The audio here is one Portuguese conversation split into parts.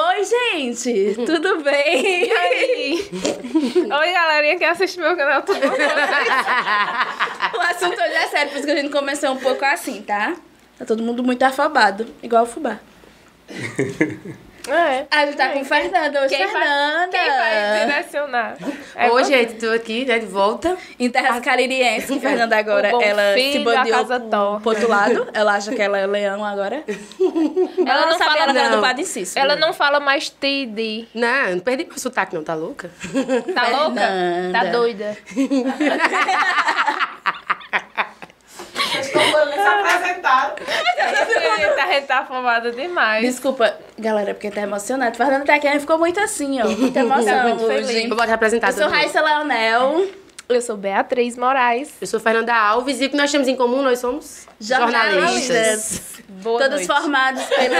Oi, gente! Tudo bem? E aí? Oi, galerinha que assiste meu canal, tudo bom? O assunto hoje é sério, por isso que a gente começou um pouco assim, tá? Tá todo mundo muito afobado, igual o fubá. A gente tá com Fernanda. Oi, Fernanda! Quem vai direcionar? Oi, gente, tô aqui, né, de volta. Em terras caririenses, que Fernanda agora, O bom ela se filho, a bandeou casa torta. pro outro lado. Ela acha que ela é leão agora. Ela não sabe ela não. do Padre Cícero. Ela não fala mais TD. Não, não perdi meu sotaque não, tá louca? Tá louca? Fernanda. Tá doida? A gente tá afobada demais. Desculpa, galera, porque tá emocionado. Fernanda tá aqui, ela ficou muito assim, ó. Muita emoção muito hoje. feliz. Eu vou te apresentar Eu sou todo mundo. Raíssa Leonel, Eu sou Beatriz Moraes. Eu sou Fernanda Alves e o que nós temos em comum, nós somos jornalistas. Boa Todos noite. formados pela...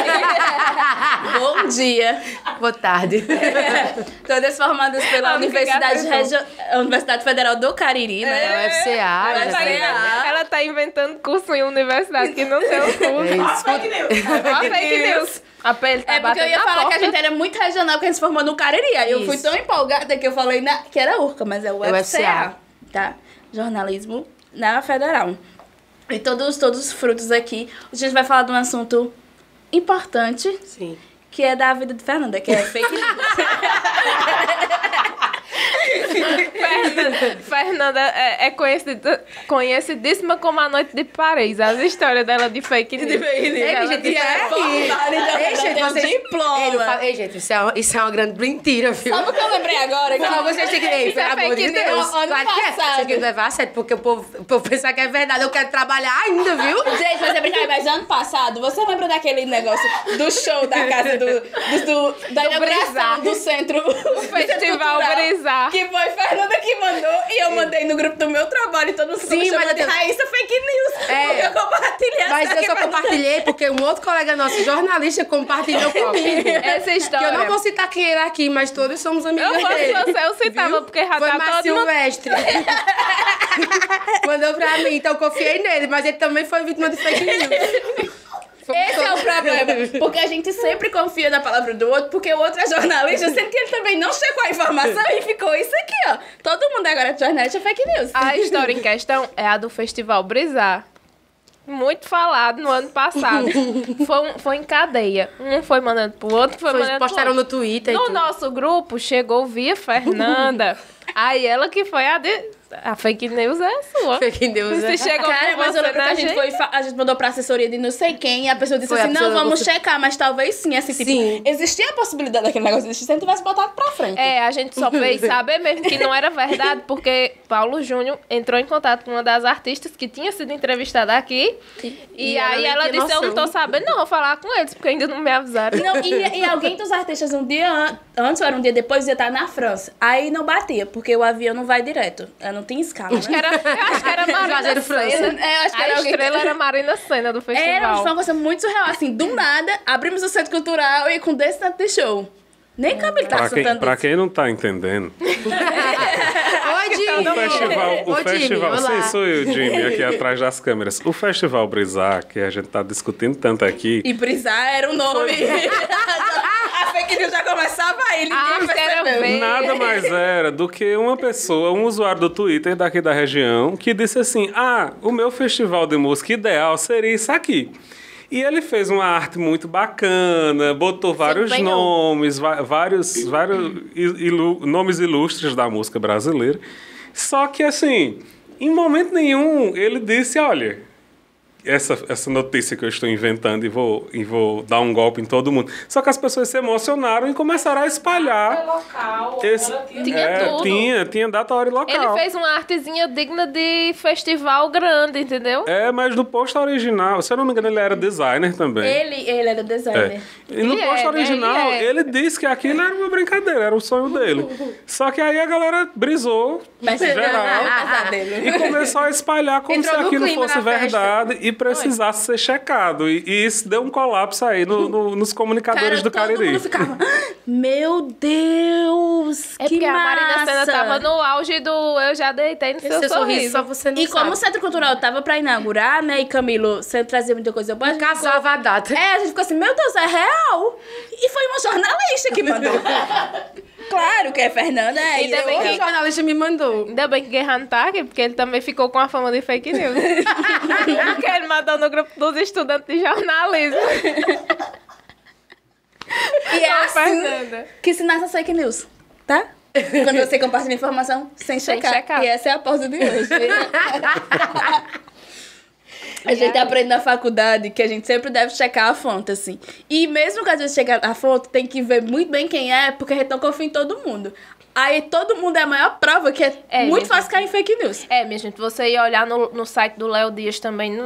Bom dia. Boa tarde. Todas formadas pela A única Universidade Federal do Cariri, né? É o FCA, Ela né? tá Ela tá inventando curso em universidade que não tem um curso. É isso. Ó, fake news. A pele tá É porque eu ia batendo na falar que a porta. gente era muito regional, porque a gente se formou no Cariri. Aí eu fui Isso. tão empolgada que eu falei que era URCA, mas é o É o FCA, FCA. tá? Jornalismo na Federal. E todos os frutos aqui. A gente vai falar de um assunto importante, Sim. que é da vida de Fernanda, que é fake news. Fernanda é conhecidíssima como a Noite de Paris. As histórias dela de fake news. Ei, gente, Ei, gente, vocês- vocês diploma. Ei, gente, isso é uma grande mentira, viu? Sabe o que eu lembrei agora? Não, vocês têm que... Ei, Isso é pelo amor de fake Deus. news. Ano Claro que é. passado. Vocês têm que levar a sério, porque o povo pensa que é verdade. Eu quero trabalhar ainda, viu? Gente, mas é brincadeira, mas ano passado, você lembra daquele negócio do show da casa da inauguração Brisar. do centro? O Festival Brisar. Que foi Fernanda que mandou e eu mandei no grupo do meu trabalho e todo mundo Sim, chamando mas de eu- Raíssa fake news. É. Porque eu compartilhei Mas essa eu só compartilhei porque um outro colega nosso, jornalista, compartilhou comigo. Essa Que história. eu não vou citar quem era aqui, mas todos somos amigos Eu fosse dele. você, eu citava, Viu? porque já Foi tá Márcio todo mundo... Silvestre. Mandou pra mim, então eu confiei nele, mas ele também foi vítima de fake news. Esse é o problema, porque a gente sempre confia na palavra do outro, porque o outro é jornalista, sendo que ele também não checou a informação e ficou isso aqui, ó. Todo mundo agora é jornalista, é fake news. A história em questão é a do Festival Brisar. Muito falado no ano passado. Foi em cadeia. Um foi mandando pro outro, foi mandando pro Postaram outro. no Twitter e No tudo. nosso grupo, chegou via Fernanda. Aí ela que foi a fake news é sua. Fake news, Se né? chegou Cara, por mas eu você lembro que na a gente gente. a gente mandou pra assessoria de não sei quem, e a pessoa disse Foi a assim, não, pessoa- vamos checar, mas talvez sim, assim, tipo, Sim. existia a possibilidade daquele negócio existir se ele tivesse botado pra frente. É, a gente só fez saber mesmo que não era verdade, porque Paulo Júnior entrou em contato com uma das artistas que tinha sido entrevistada aqui. E ela aí nem ela tinha disse, eu não tô noção. sabendo, não, vou falar com eles, porque ainda não me avisaram. Não, e alguém dos artistas um dia antes ou era um dia depois ia estar na França. Aí não batia, porque o avião não vai direto. Ela não tem escala, né? Eu acho que era Marina Juazeiro, França. Senna. É, eu acho que A era alguém... estrela era Marina Senna do Era festival. foi uma coisa muito surreal, assim, do nada, abrimos o centro cultural e com desse tanto de show. Nem Camilo tá soltando Pra isso. quem não tá entendendo, Oi, Jimmy. o Oi, festival, Jimmy, olá. sim, sou eu, Jimmy, aqui atrás das câmeras. O Festival Brisar, que a gente tá discutindo tanto aqui, E brisar era o nome. A fake news já começava aí, ninguém quero percebeu. ver. nada mais era do que uma pessoa, um usuário do Twitter daqui da região, que disse assim, o meu festival de música ideal seria isso aqui. E ele fez uma arte muito bacana, botou vários empenhou. nomes, vários nomes ilustres da música brasileira. Só que, assim, em momento nenhum ele disse, olha, essa notícia que eu estou inventando e vou dar um golpe em todo mundo. Só que as pessoas se emocionaram e começaram a espalhar. Local, Tinha tudo. Tinha data, hora e local. Ele fez uma artezinha digna de festival grande, entendeu? Mas no post original, se eu não me engano, ele era designer também. Ele era designer. E no Ele post é, original, né? Ele é. ele disse que aquilo era uma brincadeira, era o sonho dele. Só que aí a galera brisou, Mas geral, pesadelo. e começou a espalhar como Entrou se no aquilo clima fosse na festa. verdade. e precisasse ser checado. E isso deu um colapso aí nos comunicadores do Cariri. Todo mundo ficava, meu Deus, É que porque a massa. Marina Sena tava no auge do Eu Já Deitei no Seu Sorriso. só você não E sabe. como o Centro Cultural tava pra inaugurar, né, e Camilo sempre trazia muita coisa boa, a gente Casava a data. a gente ficou assim, meu Deus, é real. E foi uma jornalista que mandou. Claro que é Fernanda. Ainda bem O que- jornalista me mandou. Ainda bem que Guerra não tá aqui, porque ele também ficou com a fama de fake news. Porque ele mandou no grupo dos estudantes de jornalismo. E é Ô, assim Fernanda. que se nasce as fake news, tá? Quando você compartilha informação sem checar. checar. E essa é a pausa de hoje. A gente aprende na faculdade que a gente sempre deve checar a fonte, assim. E mesmo que às vezes chegar a fonte, tem que ver muito bem quem é, porque a gente não confia em todo mundo. Aí todo mundo é a maior prova que é muito mesmo. fácil cair em fake news. Minha gente, você ia olhar no site do Léo Dias também.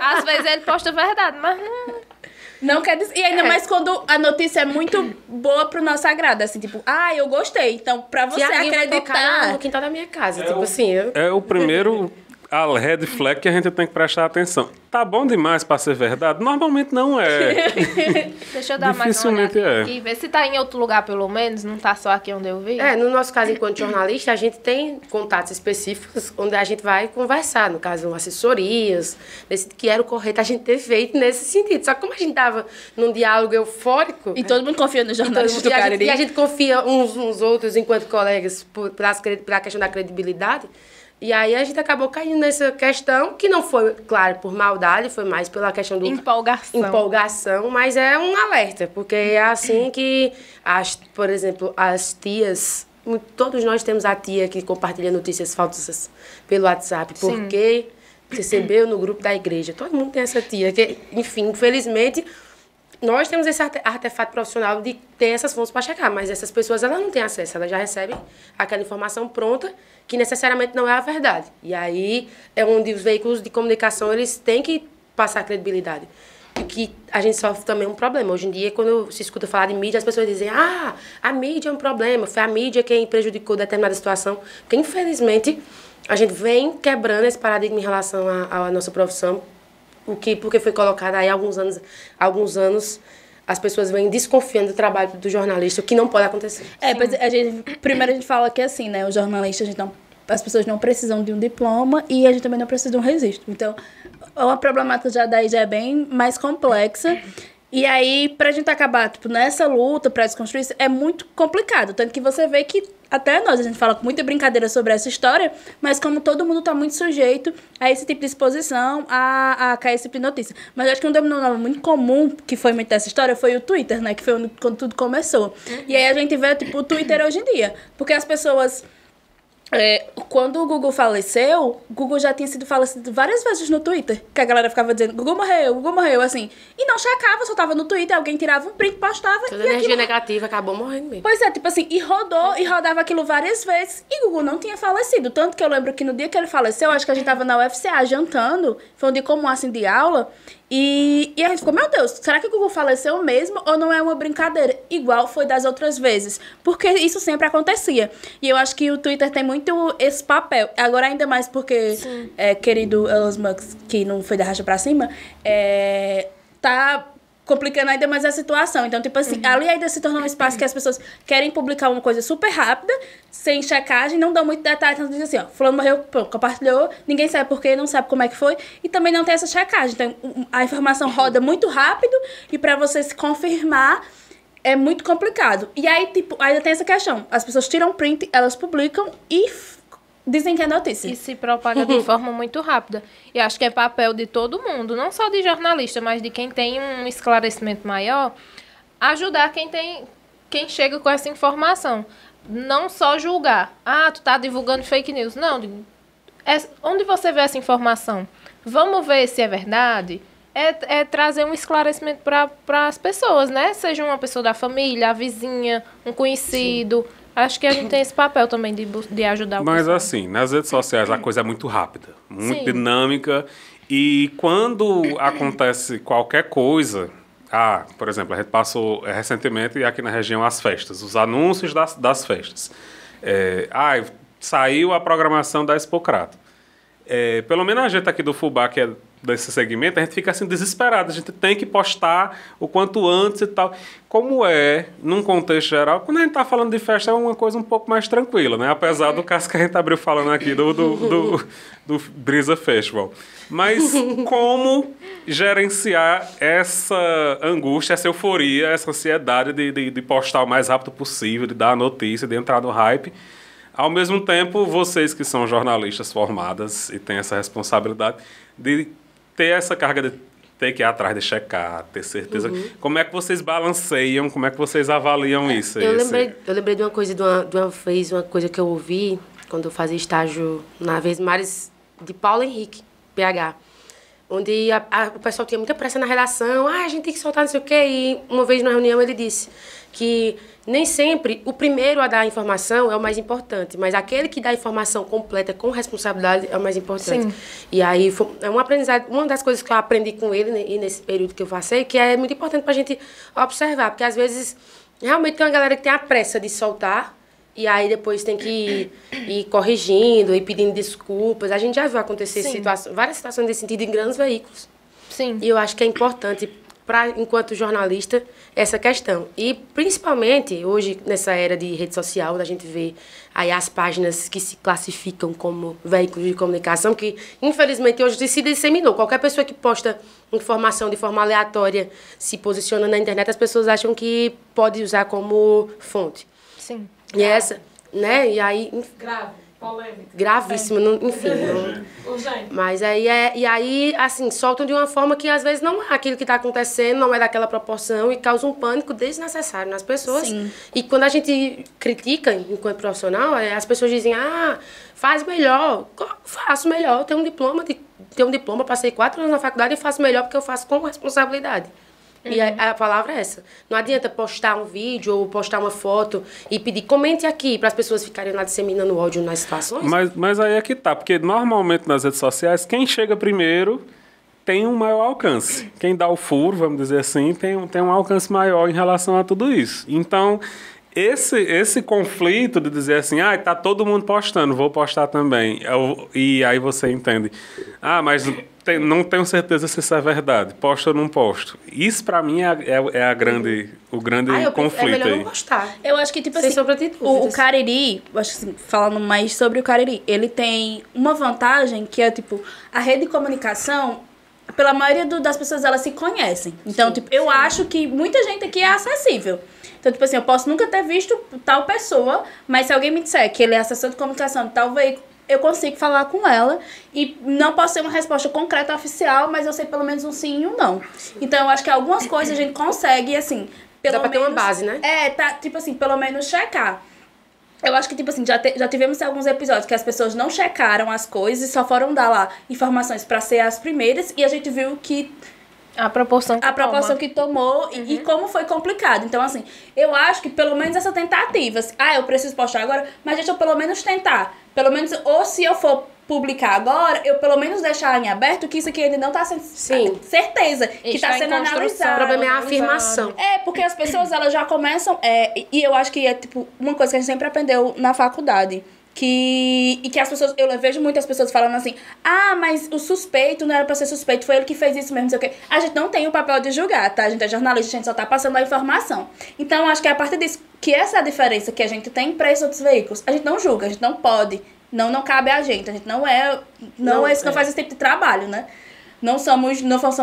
Às vezes ele posta verdade, mas não... Não quer dizer. E ainda mais quando a notícia é muito boa pro nosso agrado, assim, tipo, eu gostei. Então, pra você Tiaguinho vai tocar acreditar. no quintal da minha casa. Tipo assim, eu... É o primeiro a red flag que a gente tem que prestar atenção. Tá bom demais pra ser verdade? Normalmente não é. Deixa eu dar mais uma Dificilmente olhada é. aqui. Ver se tá em outro lugar, pelo menos. Não tá só aqui onde eu vi. No nosso caso, enquanto jornalista, a gente tem contatos específicos onde a gente vai conversar. No caso, assessorias, desse que era o correto a gente ter feito nesse sentido. Só que como a gente tava num diálogo eufórico... E todo mundo confia nos jornalistas do Cariri. E a gente confia uns nos outros enquanto colegas pela questão da credibilidade. E aí a gente acabou caindo nessa questão, que não foi, claro, por maldade, foi mais pela questão do... Empolgação, mas é um alerta, porque é assim que, por exemplo, as tias... Todos nós temos a tia que compartilha notícias falsas pelo WhatsApp, porque recebeu no grupo da igreja. Todo mundo tem essa tia, que, enfim, infelizmente... Nós temos esse artefato profissional de ter essas fontes para checar, mas essas pessoas elas não têm acesso, elas já recebem aquela informação pronta que necessariamente não é a verdade. E aí é onde os veículos de comunicação eles têm que passar credibilidade. E que a gente sofre também um problema. Hoje em dia, quando se escuta falar de mídia, as pessoas dizem a mídia é um problema, foi a mídia quem prejudicou determinada situação. Porque, infelizmente, a gente vem quebrando esse paradigma em relação à nossa profissão, porque foi colocado aí há alguns anos, as pessoas vêm desconfiando do trabalho do jornalista, o que não pode acontecer. Primeiro a gente fala que assim, né, o jornalista, as pessoas não precisam de um diploma e a gente também não precisa de um registro. Então, a problemática já é bem mais complexa. E aí, pra gente acabar, nessa luta pra desconstruir isso, é muito complicado. Tanto que você vê que até nós, a gente fala com muita brincadeira sobre essa história, mas como todo mundo tá muito sujeito a esse tipo de exposição, a cair esse tipo de notícia. Mas eu acho que um denominador muito comum, que foi muito dessa história, foi o Twitter, né? Que foi quando tudo começou. E aí a gente vê, o Twitter hoje em dia. Porque as pessoas... quando o Gugu faleceu, o Gugu já tinha sido falecido várias vezes no Twitter. Que a galera ficava dizendo, Gugu morreu, assim. E não checava, só tava no Twitter, alguém tirava um print, postava. Toda energia negativa acabou morrendo mesmo. Pois é, e rodava aquilo várias vezes. E Gugu não tinha falecido. Tanto que eu lembro que no dia que ele faleceu, acho que a gente tava na UFCA jantando. Foi um dia comum, assim, de aula. E a gente ficou, meu Deus, será que o Gugu faleceu mesmo ou não é uma brincadeira? Igual foi das outras vezes. Porque isso sempre acontecia. E eu acho que o Twitter tem muito esse papel. Agora, ainda mais porque, querido Elon Musk, que não foi da racha pra cima, tá complicando ainda mais a situação. Então, ali ainda se tornou um espaço que as pessoas querem publicar uma coisa super rápida, sem checagem, não dão muito detalhe. Então, diz assim, fulano morreu, pronto, compartilhou, ninguém sabe por quê, não sabe como é que foi, e também não tem essa checagem. Então, a informação roda muito rápido, e para você se confirmar, é muito complicado. E aí, ainda tem essa questão. As pessoas tiram print, elas publicam e dizem que é notícia. E se propaga de forma muito rápida. E acho que é papel de todo mundo, não só de jornalista, mas de quem tem um esclarecimento maior, ajudar quem chega com essa informação. Não só julgar. Tu tá divulgando fake news. Não, onde você vê essa informação? Vamos ver se é verdade? É trazer um esclarecimento para as pessoas, né? Seja uma pessoa da família, a vizinha, um conhecido. Sim. Acho que a gente tem esse papel também de ajudar o Mas pessoal. assim, nas redes sociais a coisa é muito rápida, muito dinâmica. E quando acontece qualquer coisa... por exemplo, a gente passou recentemente aqui na região as festas, os anúncios das festas. Saiu a programação da Expocrato. Pelo menos a gente aqui do Fubá, que é desse segmento, a gente fica assim desesperado. A gente tem que postar o quanto antes e tal. Como é, num contexto geral, quando a gente está falando de festa, é uma coisa um pouco mais tranquila, né? Apesar do caso que a gente abriu falando aqui do Brisa Festival. Mas como gerenciar essa angústia, essa euforia, essa ansiedade de postar o mais rápido possível, de dar a notícia, de entrar no hype. Ao mesmo tempo, vocês que são jornalistas formadas e têm essa responsabilidade de ter essa carga de ter que ir atrás de checar, ter certeza. Como é que vocês balanceiam, como é que vocês avaliam isso? Eu lembrei de uma coisa, de uma vez, uma coisa que eu ouvi quando eu fazia estágio na Vez Mares de Paulo Henrique, PH, onde o pessoal tinha muita pressa na redação, a gente tem que soltar não sei o quê, e uma vez na reunião ele disse que nem sempre o primeiro a dar a informação é o mais importante, mas aquele que dá a informação completa com responsabilidade é o mais importante. Sim. E aí é um aprendizado, uma das coisas que eu aprendi com ele, né, e nesse período que eu passei, que é muito importante para a gente observar, porque às vezes realmente tem uma galera que tem a pressa de soltar, e aí depois tem que ir corrigindo e pedindo desculpas. A gente já viu acontecer várias situações desse sentido em grandes veículos. Sim. E eu acho que é importante, enquanto jornalista, essa questão. E, principalmente, hoje, nessa era de rede social, a gente vê aí as páginas que se classificam como veículos de comunicação, que, infelizmente, hoje se disseminou. Qualquer pessoa que posta informação de forma aleatória, se posiciona na internet, as pessoas acham que pode usar como fonte. Sim. E essa, né? E aí... Grave, polêmica. Gravíssima, enfim. Mas aí, assim, soltam de uma forma que às vezes não é aquilo que está acontecendo, não é daquela proporção e causa um pânico desnecessário nas pessoas. Sim. E quando a gente critica enquanto profissional, as pessoas dizem, faz melhor. Faço melhor, tenho um diploma, passei 4 anos na faculdade e faço melhor porque eu faço com responsabilidade. E a palavra é essa. Não adianta postar um vídeo ou postar uma foto e pedir, comente aqui, para as pessoas ficarem lá disseminando ódio nas situações. Mas aí é que tá, porque normalmente nas redes sociais, quem chega primeiro tem um maior alcance. Quem dá o furo, vamos dizer assim, tem um alcance maior em relação a tudo isso. Então, esse conflito de dizer assim, tá todo mundo postando, vou postar também. E aí você entende, mas... não tenho certeza se isso é verdade. Posto ou não posto. Isso, pra mim, é o grande conflito. É melhor não postar. Eu acho que, tipo assim, o Cariri, acho que, assim, falando mais sobre o Cariri, ele tem uma vantagem que é, tipo, a rede de comunicação, pela maioria das pessoas, elas se conhecem. Então, tipo, eu acho que muita gente aqui é acessível. Então, tipo assim, eu posso nunca ter visto tal pessoa, mas se alguém me disser que ele é assessor de comunicação de tal veículo, eu consigo falar com ela e não posso ter uma resposta concreta oficial, mas eu sei pelo menos um sim e um não. Então, eu acho que algumas coisas a gente consegue, assim, pelo menos... Dá pra ter uma base, né? Tipo assim, pelo menos checar. Eu acho que, tipo assim, já tivemos alguns episódios que as pessoas não checaram as coisas e só foram dar lá informações pra ser as primeiras e a gente viu que... A proporção que tomou e como foi complicado. Então, assim, eu acho que pelo menos essa tentativa. Eu preciso postar agora, mas deixa eu pelo menos tentar. Pelo menos, ou se eu for publicar agora, eu pelo menos deixar em aberto que isso aqui ainda não tá sendo certeza, que tá sendo analisado. O problema é a afirmação. Porque as pessoas, elas já começam... e eu acho que é, tipo, uma coisa que a gente sempre aprendeu na faculdade. E que as pessoas, eu vejo muitas pessoas falando assim, mas o suspeito não era pra ser suspeito, foi ele que fez isso mesmo, não sei o quê. A gente não tem o papel de julgar, tá? A gente é jornalista, a gente só tá passando a informação. Então, acho que é a partir disso, que essa é a diferença que a gente tem para esses outros veículos. A gente não julga, a gente não pode, não cabe a gente não faz esse tipo de trabalho, né? Não somos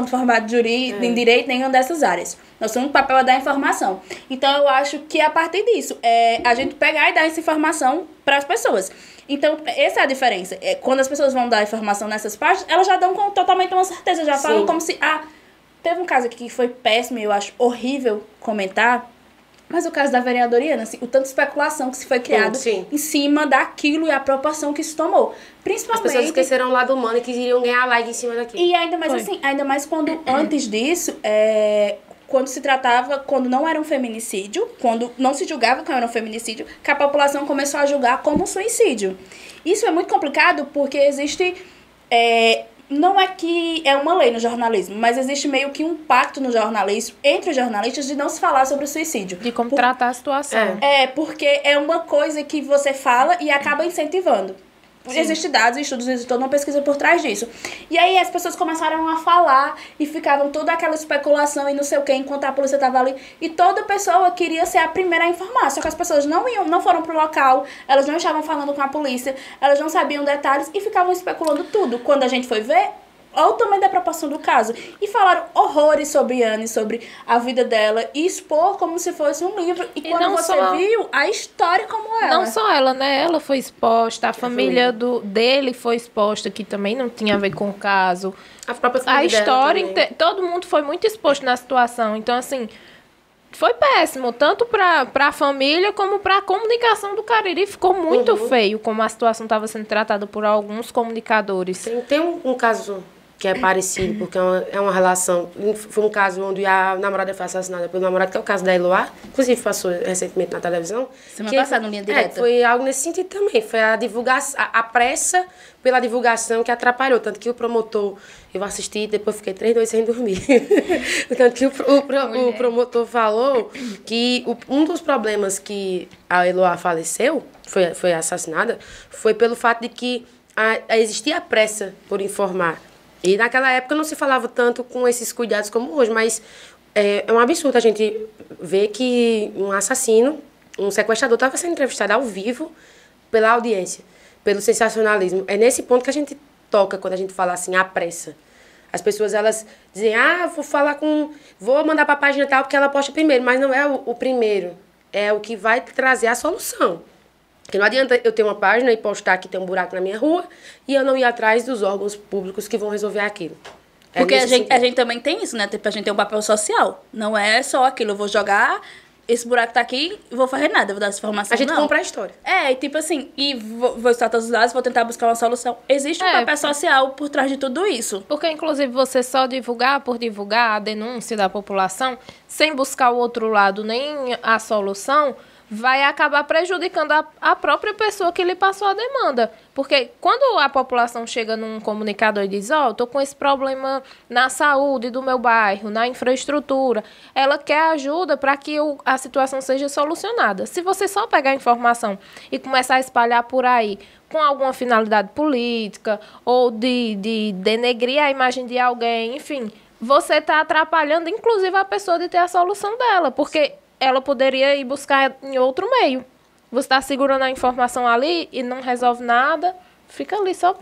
formados em direito nenhuma dessas áreas. Nós somos o papel é dar informação. Então, eu acho que a partir disso, a gente pegar e dar essa informação para as pessoas. Então, essa é a diferença. Quando as pessoas vão dar informação nessas partes, elas já dão com totalmente uma certeza. Já falam como se... teve um caso aqui que foi péssimo e eu acho horrível comentar. Mas o caso da vereadoria, assim, o tanto de especulação que se foi criado em cima daquilo e a proporção que isso tomou. Principalmente... As pessoas esqueceram o lado humano e queriam ganhar like em cima daquilo. E ainda mais ainda mais quando antes disso, quando se tratava, quando não era um feminicídio, quando não se julgava que era um feminicídio, que a população começou a julgar como um suicídio. Isso é muito complicado porque existe... não é que é uma lei no jornalismo, mas existe meio que um pacto no jornalismo, entre os jornalistas, de não se falar sobre o suicídio. De como tratar a situação. Porque é uma coisa que você fala e acaba incentivando. Existem dados, estudos, existe toda uma pesquisa por trás disso. E aí as pessoas começaram a falar e ficavam toda aquela especulação e não sei o que, enquanto a polícia estava ali. E toda pessoa queria ser a primeira a informar. Só que as pessoas não foram pro local, elas não estavam falando com a polícia, elas não sabiam detalhes e ficavam especulando tudo. Quando a gente foi ver, olha o tamanho da proporção do caso. E falaram horrores sobre Anne, sobre a vida dela, e expor como se fosse um livro. E quando você viu, a história como ela. Não só ela, né? Ela foi exposta, a família dele foi exposta, que também não tinha a ver com o caso. A própria família a história, todo mundo foi muito exposto na situação. Então, assim, foi péssimo, tanto para a família como para a comunicação do Cariri. Ficou muito feio como a situação estava sendo tratada por alguns comunicadores. Tem um caso que é parecido, porque é uma relação. Foi um caso onde a namorada foi assassinada pelo namorado, que é o caso da Eloá. Inclusive, passou recentemente na televisão. Semana passada, no Linha Direta. Foi algo nesse sentido também. Foi a divulgação, a pressa pela divulgação que atrapalhou. Tanto que o promotor, eu assisti, depois fiquei 3 dias sem dormir. Tanto que o promotor falou que um dos problemas que a Eloá faleceu, foi assassinada, foi pelo fato de que existia a pressa por informar. E naquela época não se falava tanto com esses cuidados como hoje, mas é um absurdo a gente ver que um assassino, um sequestrador, estava sendo entrevistado ao vivo pela audiência, pelo sensacionalismo. É nesse ponto que a gente toca quando a gente fala assim, a pressa. As pessoas, elas dizem, vou mandar para a página tal porque ela posta primeiro, mas não é o primeiro, é o que vai trazer a solução. Porque não adianta eu ter uma página e postar que tem um buraco na minha rua e eu não ir atrás dos órgãos públicos que vão resolver aquilo. Porque a gente também tem isso, né? A gente tem um papel social. Não é só aquilo, eu vou jogar, esse buraco tá aqui e vou fazer nada, vou dar essa informação. A gente compra a história. E tipo assim, vou estar todos os dados, vou tentar buscar uma solução. Existe um papel social por trás de tudo isso. Porque, inclusive, você só divulgar por divulgar a denúncia da população, sem buscar o outro lado nem a solução, vai acabar prejudicando a própria pessoa que lhe passou a demanda. Porque quando a população chega num comunicador e diz, tô com esse problema na saúde do meu bairro, na infraestrutura, ela quer ajuda para que a situação seja solucionada. Se você só pegar a informação e começar a espalhar por aí com alguma finalidade política ou de denegrir a imagem de alguém, enfim, você está atrapalhando, inclusive, a pessoa de ter a solução dela, porque ela poderia ir buscar em outro meio. Você está segurando a informação ali e não resolve nada, fica ali só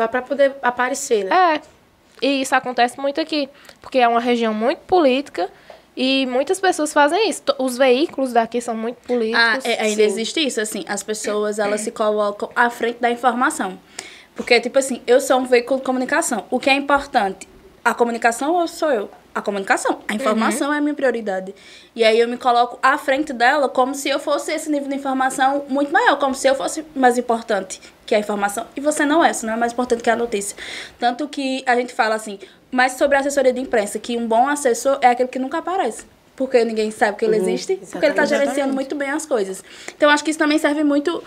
para poder aparecer, né? E isso acontece muito aqui, porque é uma região muito política e muitas pessoas fazem isso. Os veículos daqui são muito políticos. Ainda existe isso, assim, as pessoas, elas se colocam à frente da informação. Porque, tipo assim, eu sou um veículo de comunicação. O que é importante? A comunicação ou sou eu? A comunicação. A informação é a minha prioridade. E aí eu me coloco à frente dela como se eu fosse esse nível de informação muito maior, como se eu fosse mais importante que a informação. E você não é mais importante que a notícia. Tanto que a gente fala assim, mas sobre a assessoria de imprensa, que um bom assessor é aquele que nunca aparece. Porque ninguém sabe que ele existe, porque ele está gerenciando muito bem as coisas. Então, acho que isso também serve muito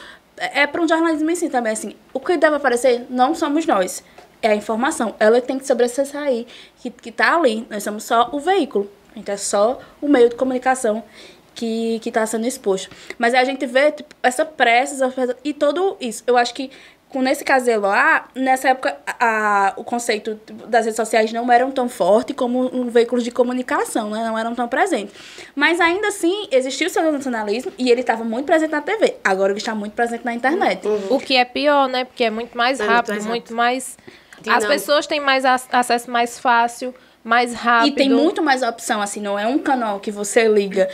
para um jornalismo em si também. Assim, o que deve aparecer não somos nós. É a informação. Ela tem que sobressair, que tá ali. Nós somos só o veículo. A gente é só o meio de comunicação que está sendo exposto. Mas a gente vê essa pressa e tudo isso. Eu acho que, nesse caso de Eloá, nessa época, o conceito das redes sociais não eram tão forte como um veículo de comunicação, né? Não eram tão presentes. Mas, ainda assim, existiu o sensacionalismo e ele estava muito presente na TV. Agora ele está muito presente na internet. O que é pior, né? Porque é muito mais rápido, muito mais... As pessoas têm mais acesso mais fácil, mais rápido. E tem muito mais opção, assim, não é um canal que você liga.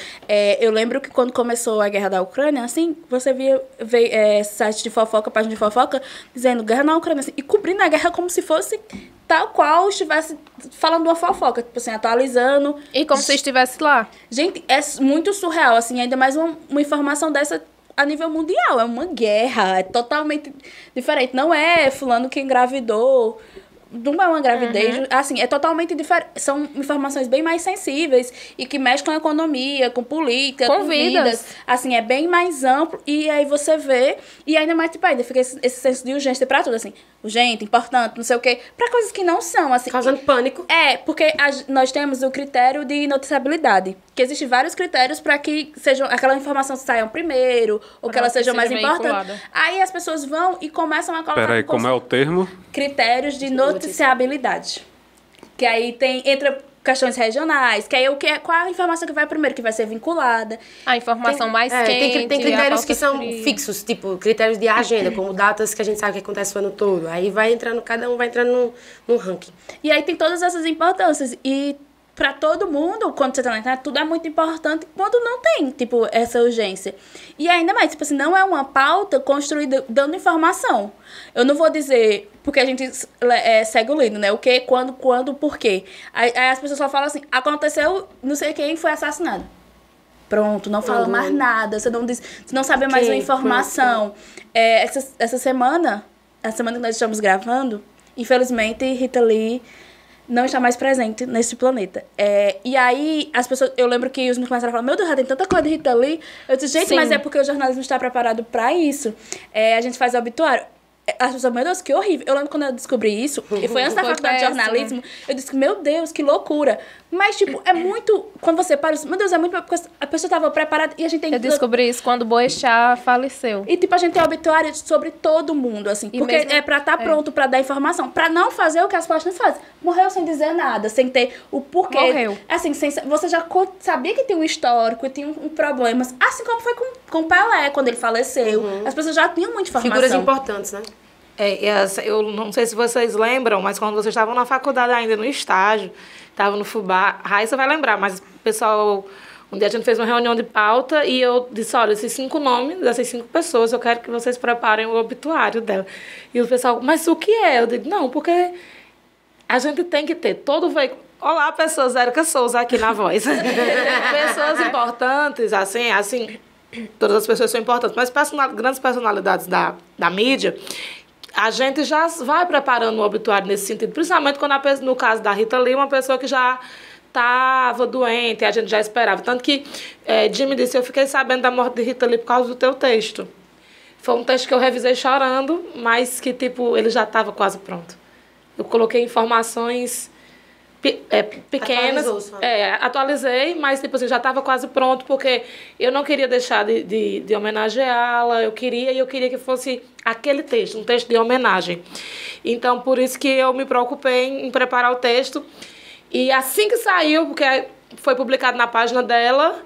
Eu lembro que quando começou a guerra da Ucrânia, assim, você via site de fofoca, página de fofoca, dizendo guerra na Ucrânia, assim, e cobrindo a guerra como se fosse tal qual estivesse falando uma fofoca, tipo assim, atualizando. E como se estivesse lá. Gente, é muito surreal, assim, ainda mais uma informação dessa a nível mundial, é uma guerra, é totalmente diferente. Não é fulano que engravidou, não é uma gravidez, assim, é totalmente diferente. São informações bem mais sensíveis e que mexem com a economia, com política, com vidas. Assim, é bem mais amplo e aí você vê, e ainda mais, tipo, ainda fica esse senso de urgência pra tudo, assim. urgente, importante, não sei o quê, pra coisas que não são, assim. Causando pânico. Porque nós temos o critério de noticiabilidade, que existem vários critérios para que aquela informação saia primeiro, ou que ela seja mais importante. Aí as pessoas vão e começam a colocar... Peraí, como é o termo? Critérios de noticiabilidade. Que aí entra questões regionais, que aí qual a informação que vai primeiro, que vai ser vinculada. A informação mais quente. Tem critérios que são fixos, tipo critérios de agenda, como datas que a gente sabe que acontece o ano todo. Aí vai entrando, cada um vai entrando no ranking. E aí tem todas essas importâncias. E para todo mundo, quando você tá na internet, tudo é muito importante quando não tem, tipo, essa urgência. E ainda mais, tipo assim, não é uma pauta construída dando informação. Eu não vou dizer, porque a gente segue o lindo, né? O que, quando, por quê. Aí as pessoas só falam assim, aconteceu, não sei quem foi assassinado. Pronto, não fala mais nada, você não sabe mais uma informação. Essa semana, a semana que nós estamos gravando, infelizmente, Rita Lee não está mais presente nesse planeta. E aí, as pessoas... Eu lembro que os meus começaram a falar, meu Deus, já tem tanta coisa de Rita Lee. Eu disse, gente, mas é porque o jornalismo está preparado para isso. A gente faz obituário. As pessoas, meu Deus, que horrível. Eu lembro quando eu descobri isso, e foi antes da faculdade de jornalismo, eu disse, meu Deus, que loucura. Mas, tipo, é muito... Quando você para, meu Deus, é muito... Porque a pessoa estava preparada e a gente tem... Eu descobri isso quando Boechat faleceu. E, tipo, a gente tem obituário sobre todo mundo, assim. E porque mesmo, é pra estar pronto pra dar informação. Pra não fazer o que as páginas fazem. Morreu sem dizer nada, sem ter o porquê. Morreu. Assim, você já sabia que tinha um histórico e tinha um problemas. Assim como foi com Pelé, quando ele faleceu. As pessoas já tinham muita informação. Figuras importantes, né? Eu não sei se vocês lembram, mas quando vocês estavam na faculdade ainda, no estágio, estavam no Fubá, Raíssa vai lembrar, mas o pessoal... Um dia a gente fez uma reunião de pauta e eu disse, olha, esses 5 nomes dessas 5 pessoas, eu quero que vocês preparem o obituário dela. E o pessoal, mas o que é? Eu digo, não, porque a gente tem que ter todo veículo... Olá, pessoas, Érica Souza aqui na voz. Pessoas importantes, assim, todas as pessoas são importantes, mas grandes personalidades da mídia... A gente já vai preparando o obituário nesse sentido, principalmente quando, no caso da Rita Lee, uma pessoa que já estava doente, a gente já esperava. Tanto que Jimmy disse, eu fiquei sabendo da morte de Rita Lee por causa do teu texto. Foi um texto que eu revisei chorando, mas que, tipo, ele já estava quase pronto. Eu coloquei informações pequenas, atualizei, mas tipo assim, já estava quase pronto, porque eu não queria deixar de homenageá-la, eu queria que fosse aquele texto, um texto de homenagem. Então, por isso que eu me preocupei em preparar o texto, e assim que saiu, porque foi publicado na página dela,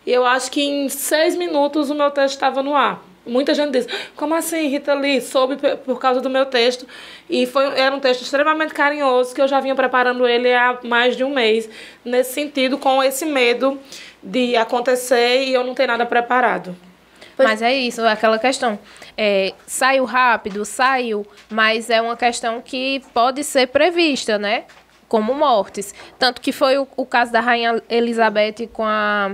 eu acho que em 6 minutos o meu texto estava no ar. Muita gente diz, como assim, Rita Lee? Soube por causa do meu texto. E era um texto extremamente carinhoso, que eu já vinha preparando ele há mais de um mês, nesse sentido, com esse medo de acontecer e eu não ter nada preparado. Mas é isso, aquela questão. Saiu rápido, mas é uma questão que pode ser prevista, né? Como mortes. Tanto que foi o caso da Rainha Elizabeth com a...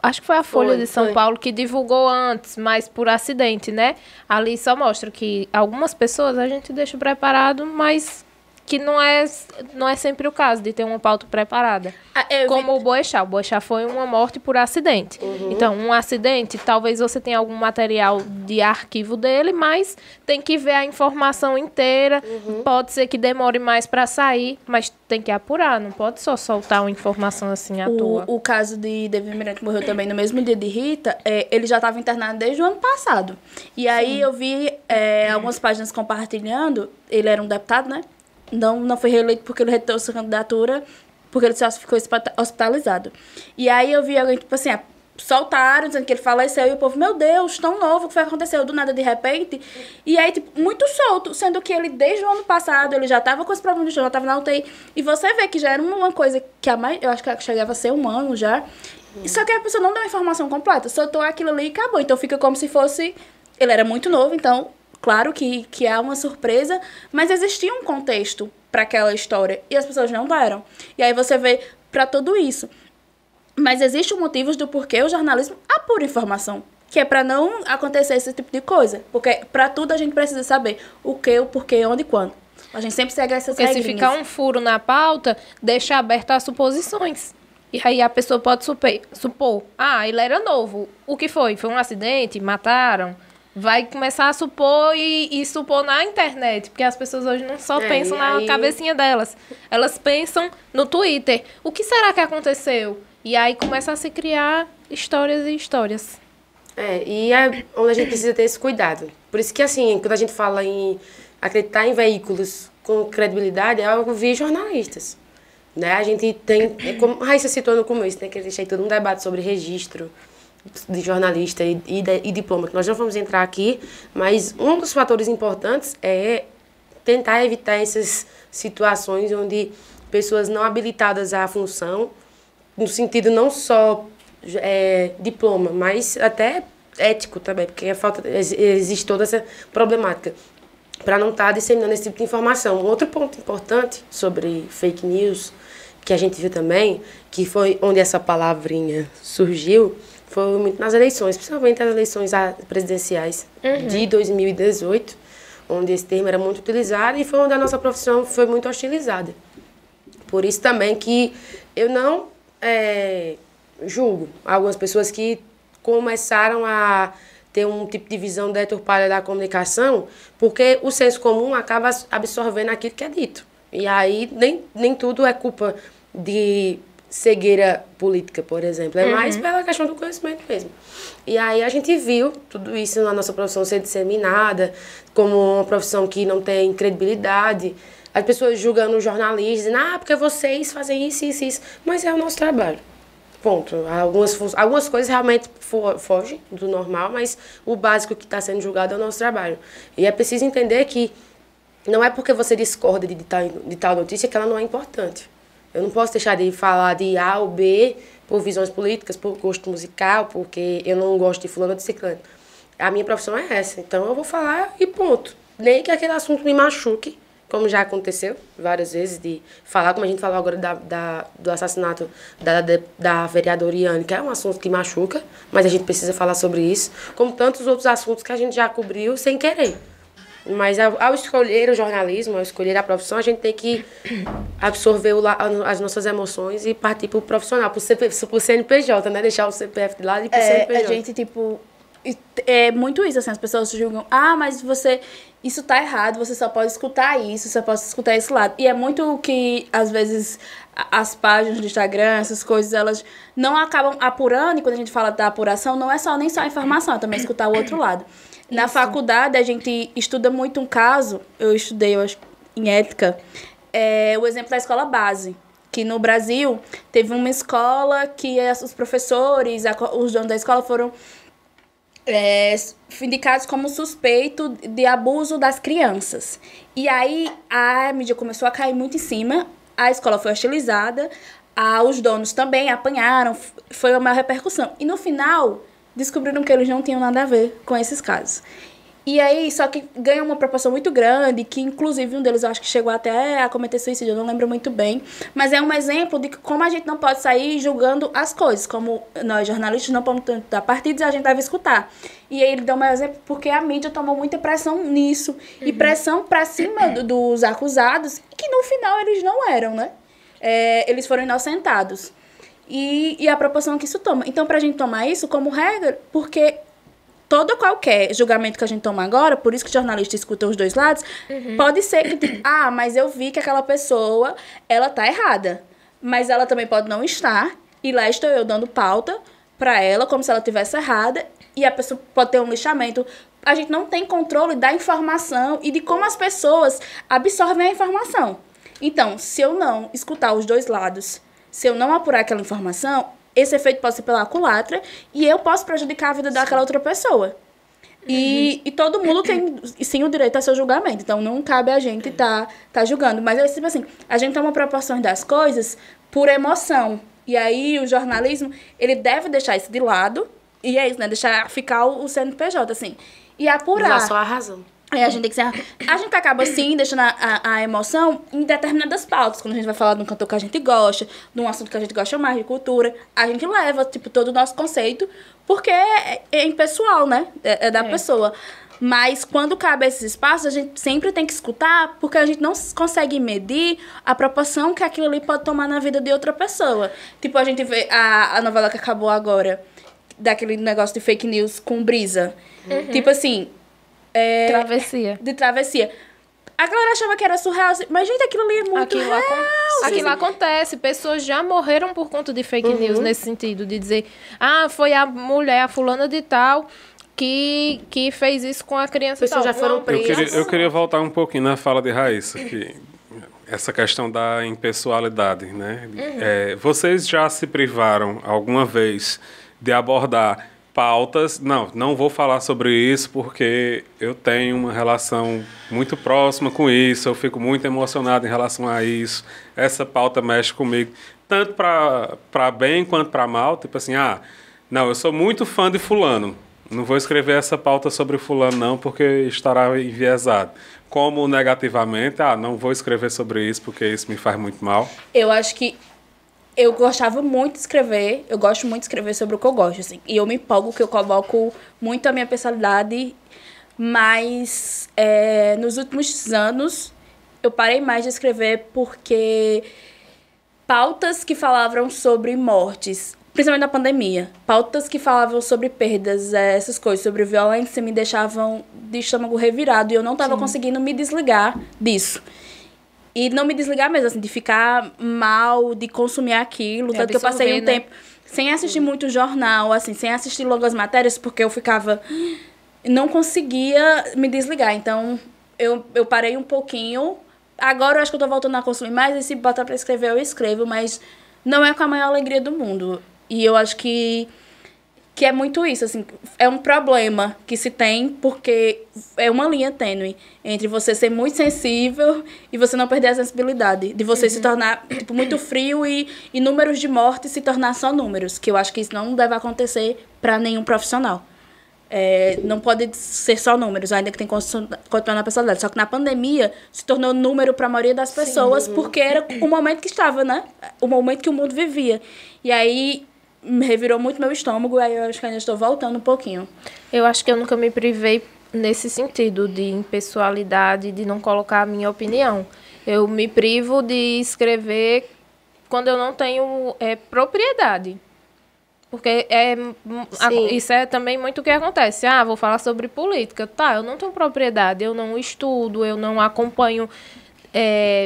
Acho que foi a Folha de São Paulo que divulgou antes, mas por acidente, né? Ali só mostra que algumas pessoas a gente deixa preparado, mas que não é sempre o caso de ter uma pauta preparada. Como o Boechat. O Boechat foi uma morte por acidente. Então, um acidente, talvez você tenha algum material de arquivo dele, mas tem que ver a informação inteira. Pode ser que demore mais para sair, mas tem que apurar. Não pode só soltar uma informação assim à toa. O caso de David Miranda, que morreu também no mesmo dia de Rita, ele já estava internado desde o ano passado. E aí eu vi algumas páginas compartilhando. Ele era um deputado, né? Não foi reeleito porque ele retirou sua candidatura, porque ele só ficou hospitalizado. E aí eu vi alguém, tipo assim, soltaram, dizendo que ele faleceu, e o povo, meu Deus, tão novo, o que foi que aconteceu? Do nada, de repente. E aí, tipo, muito solto, sendo que ele, desde o ano passado, ele já tava com esse problema de já tava na UTI. E você vê que já era uma coisa que eu acho que chegava a ser 1 ano já. Só que a pessoa não deu a informação completa, soltou aquilo ali e acabou. Então fica como se fosse... Ele era muito novo, então... Claro que é uma surpresa, mas existia um contexto para aquela história e as pessoas não deram. E aí você vê para tudo isso. Mas existem motivos do porquê o jornalismo apura informação, que é para não acontecer esse tipo de coisa. Porque para tudo a gente precisa saber o que, o porquê, onde e quando. A gente sempre segue essas regrinhas. Porque se ficar um furo na pauta, deixa aberto as suposições. E aí a pessoa pode supor, ele era novo. O que foi? Foi um acidente? Mataram? vai começar a supor e supor na internet, porque as pessoas hoje não só pensam na cabecinha delas, elas pensam no Twitter. O que será que aconteceu? E aí começa a se criar histórias e histórias. E é onde a gente precisa ter esse cuidado. Por isso que, assim, quando a gente fala em acreditar em veículos com credibilidade, é algo via jornalistas. Né? A gente tem, como a Raíssa citou no começo, né, que existe aí todo um debate sobre registro de jornalista e diploma, que nós não vamos entrar aqui, mas um dos fatores importantes é tentar evitar essas situações onde pessoas não habilitadas à função, no sentido não só diploma, mas até ético também, porque existe toda essa problemática, para não estar disseminando esse tipo de informação. Um outro ponto importante sobre fake news, que a gente viu também, que foi onde essa palavrinha surgiu, foi muito nas eleições, principalmente as eleições presidenciais de 2018, onde esse termo era muito utilizado e foi onde a nossa profissão foi muito hostilizada. Por isso também que eu não julgo algumas pessoas que começaram a ter um tipo de visão deturpada da comunicação, porque o senso comum acaba absorvendo aquilo que é dito. E aí nem tudo é culpa de cegueira política, por exemplo. É mais pela questão do conhecimento mesmo. E aí a gente viu tudo isso na nossa profissão ser disseminada como uma profissão que não tem credibilidade. As pessoas julgando os jornalistas, dizendo, porque vocês fazem isso, isso, isso. Mas é o nosso trabalho. Ponto. Algumas coisas realmente fogem do normal, mas o básico que está sendo julgado é o nosso trabalho. E é preciso entender que não é porque você discorda de tal notícia que ela não é importante. Eu não posso deixar de falar de A ou B por visões políticas, por gosto musical, porque eu não gosto de fulano ou de ciclano. A minha profissão é essa, então eu vou falar e ponto. Nem que aquele assunto me machuque, como já aconteceu várias vezes, de falar, como a gente falou agora do assassinato da vereadora Iane, que é um assunto que machuca, mas a gente precisa falar sobre isso, como tantos outros assuntos que a gente já cobriu sem querer. Mas ao escolher o jornalismo, ao escolher a profissão, a gente tem que absorver as nossas emoções e partir para o profissional, para o CNPJ, né? Deixar o CPF de lado e para o CNPJ. A gente, é muito isso, assim, as pessoas julgam, mas isso tá errado, você só pode escutar isso, você pode escutar esse lado. E é muito que, às vezes, as páginas do Instagram, essas coisas, elas não acabam apurando, e quando a gente fala da apuração, não é nem só a informação, é também escutar o outro lado. Na faculdade, a gente estuda muito um caso, eu acho, em ética, o exemplo da escola base, que no Brasil teve uma escola que os professores, os donos da escola foram indicados como suspeito de abuso das crianças. E aí a mídia começou a cair muito em cima, a escola foi hostilizada, os donos também apanharam, foi uma repercussão. E no final descobriram que eles não tinham nada a ver com esses casos. E aí, só que ganha uma proporção muito grande, que inclusive um deles eu acho que chegou até a cometer suicídio, eu não lembro muito bem. Mas é um exemplo de como a gente não pode sair julgando as coisas, como nós jornalistas não podemos dar partidos e a gente deve escutar. E aí ele deu um exemplo porque a mídia tomou muita pressão nisso, e pressão pra cima dos acusados, que no final eles não eram, né? Eles foram inocentados. E a proporção que isso toma. Então, pra gente tomar isso como regra, porque qualquer julgamento que a gente toma agora, por isso que o jornalista escuta os dois lados, pode ser que, mas eu vi que aquela pessoa, ela tá errada. Mas ela também pode não estar, e lá estou eu dando pauta pra ela, como se ela estivesse errada, e a pessoa pode ter um lixamento. A gente não tem controle da informação e de como as pessoas absorvem a informação. Então, se eu não escutar os dois lados, se eu não apurar aquela informação, esse efeito pode ser pela culatra e eu posso prejudicar a vida daquela outra pessoa. E todo mundo tem, sim, o direito a seu julgamento. Então, não cabe a gente tá julgando. Mas, tipo assim, a gente toma proporções das coisas por emoção. E aí, o jornalismo, ele deve deixar isso de lado. E é isso, né? Deixar ficar o CNPJ, assim. E apurar. Usar só a razão. A gente tem que ser... A gente acaba, assim, deixando a emoção em determinadas pautas. Quando a gente vai falar de um cantor que a gente gosta, de um assunto que a gente gosta mais, de cultura, a gente leva, todo o nosso conceito, porque é impessoal, né? É da pessoa. Mas quando cabe esses espaços, a gente sempre tem que escutar, porque a gente não consegue medir a proporção que aquilo ali pode tomar na vida de outra pessoa. Tipo, a gente vê a novela que acabou agora, daquele negócio de fake news com brisa. Tipo assim... Travessia. De travessia. A galera achava que era surreal, mas, gente, aquilo ali é muito real. Aquilo acontece. Pessoas já morreram por conta de fake news nesse sentido. De dizer, foi a mulher, a fulana de tal, que fez isso com a criança e tal. Pessoas já foram presas. Eu queria voltar um pouquinho na fala de Raíssa, que essa questão da impessoalidade, né? Vocês já se privaram alguma vez de abordar pautas? Não vou falar sobre isso porque eu tenho uma relação muito próxima com isso, eu fico muito emocionado em relação a isso, essa pauta mexe comigo, tanto para bem quanto para mal, tipo assim, eu sou muito fã de fulano, não vou escrever essa pauta sobre fulano não, porque estará enviesado. Como negativamente, não vou escrever sobre isso porque isso me faz muito mal. Eu acho que eu gostava muito de escrever, eu gosto muito de escrever sobre o que eu gosto, assim. E eu me empolgo que eu coloco muito a minha personalidade, mas nos últimos anos eu parei mais de escrever porque pautas que falavam sobre mortes, principalmente na pandemia, pautas que falavam sobre perdas, essas coisas, sobre violência, me deixavam de estômago revirado e eu não estava conseguindo me desligar disso. E não me desligar mesmo, assim, de ficar mal, de consumir aquilo. Tanto que eu passei um tempo sem assistir muito jornal, assim, sem assistir longas matérias, porque eu ficava... Não conseguia me desligar. Então, eu parei um pouquinho. Agora eu acho que eu tô voltando a consumir mais. E se botar pra escrever, eu escrevo. Mas não é com a maior alegria do mundo. E eu acho que é muito isso, assim, é um problema que se tem, porque é uma linha tênue entre você ser muito sensível e você não perder a sensibilidade, de você se tornar, tipo, muito frio e números de mortes se tornar só números, que eu acho que isso não deve acontecer para nenhum profissional. Não pode ser só números, ainda que tem que continuar na personalidade. Só que na pandemia se tornou número para a maioria das pessoas, porque era o momento que estava, né? O momento que o mundo vivia. E aí revirou muito meu estômago, aí eu acho que ainda estou voltando um pouquinho. Eu acho que eu nunca me privei nesse sentido de impessoalidade, de não colocar a minha opinião. Eu me privo de escrever quando eu não tenho propriedade. Porque isso é também muito o que acontece. Vou falar sobre política. Eu não tenho propriedade, eu não estudo, eu não acompanho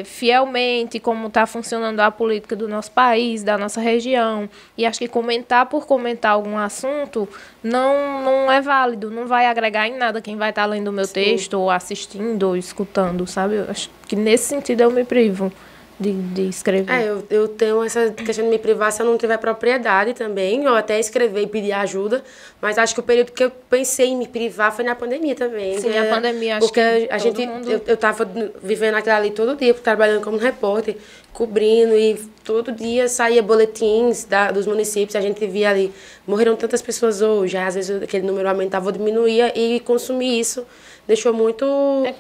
fielmente como está funcionando a política do nosso país, da nossa região. E acho que comentar por comentar algum assunto não é válido, não vai agregar em nada quem vai estar lendo o meu texto, ou assistindo, ou escutando, sabe? Eu acho que nesse sentido eu me privo de escrever. Eu tenho essa questão de me privar se eu não tiver propriedade também, ou até escrever e pedir ajuda, mas acho que o período que eu pensei em me privar foi na pandemia também. Sim, a pandemia, acho porque que a gente, eu tava vivendo aquilo ali todo dia, trabalhando como repórter, cobrindo, e todo dia saía boletins dos municípios, a gente via ali, morreram tantas pessoas hoje, às vezes aquele número aumentava ou diminuía, e consumir isso deixou muito...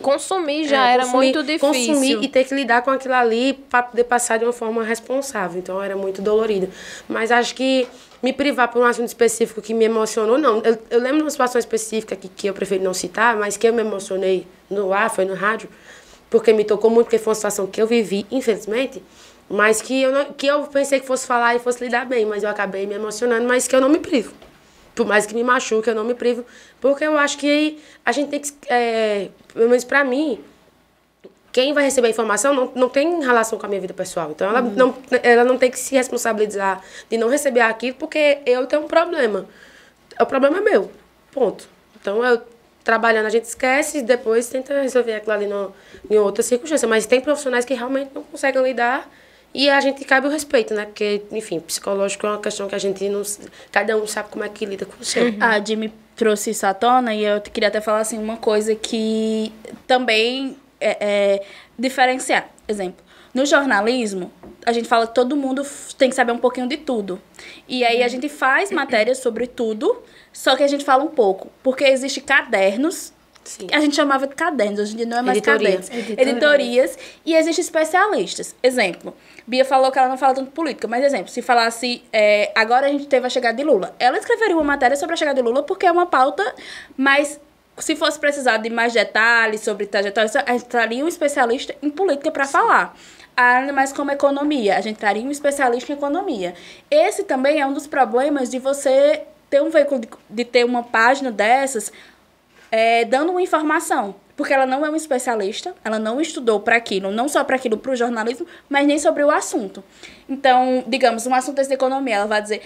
Consumir já era muito difícil. Consumir e ter que lidar com aquilo ali para poder passar de uma forma responsável. Então, era muito dolorido. Mas acho que me privar por um assunto específico que me emocionou, não. Eu lembro de uma situação específica que eu prefiro não citar, mas que eu me emocionei no ar, foi no rádio, porque me tocou muito, porque foi uma situação que eu vivi, infelizmente, mas que eu pensei que fosse falar e fosse lidar bem, mas eu acabei me emocionando, mas que eu não me privo. Por mais que me machuque, eu não me privo, porque eu acho que a gente tem que, pelo menos pra mim, quem vai receber a informação não tem relação com a minha vida pessoal. Então, ela não tem que se responsabilizar de não receber aquilo, porque eu tenho um problema. O problema é meu, ponto. Então, eu trabalhando, a gente esquece e depois tenta resolver aquilo ali em outra circunstância. Mas tem profissionais que realmente não conseguem lidar. E a gente cabe o respeito, né? Porque, enfim, psicológico é uma questão que a gente não... Cada um sabe como é que lida com o seu. A Jimmy trouxe isso à tona e eu queria até falar, assim, uma coisa que também diferenciar. Exemplo, no jornalismo, a gente fala que todo mundo tem que saber um pouquinho de tudo. E aí a gente faz matérias sobre tudo, só que a gente fala um pouco. Porque existem cadernos... Sim. A gente chamava de cadernos, hoje em dia não é mais cadernos. Editorias. E existem especialistas. Exemplo, Bia falou que ela não fala tanto política, mas exemplo, se falasse, agora a gente teve a chegada de Lula. Ela escreveria uma matéria sobre a chegada de Lula porque é uma pauta, mas se fosse precisar de mais detalhes sobre trajetória, a gente traria um especialista em política para falar. Mais como economia, a gente traria um especialista em economia. Esse também é um dos problemas de você ter um veículo, de ter uma página dessas dando uma informação. Porque ela não é uma especialista, ela não estudou para aquilo, não só para aquilo, para o jornalismo, mas nem sobre o assunto. Então, digamos, um assunto de economia, ela vai dizer,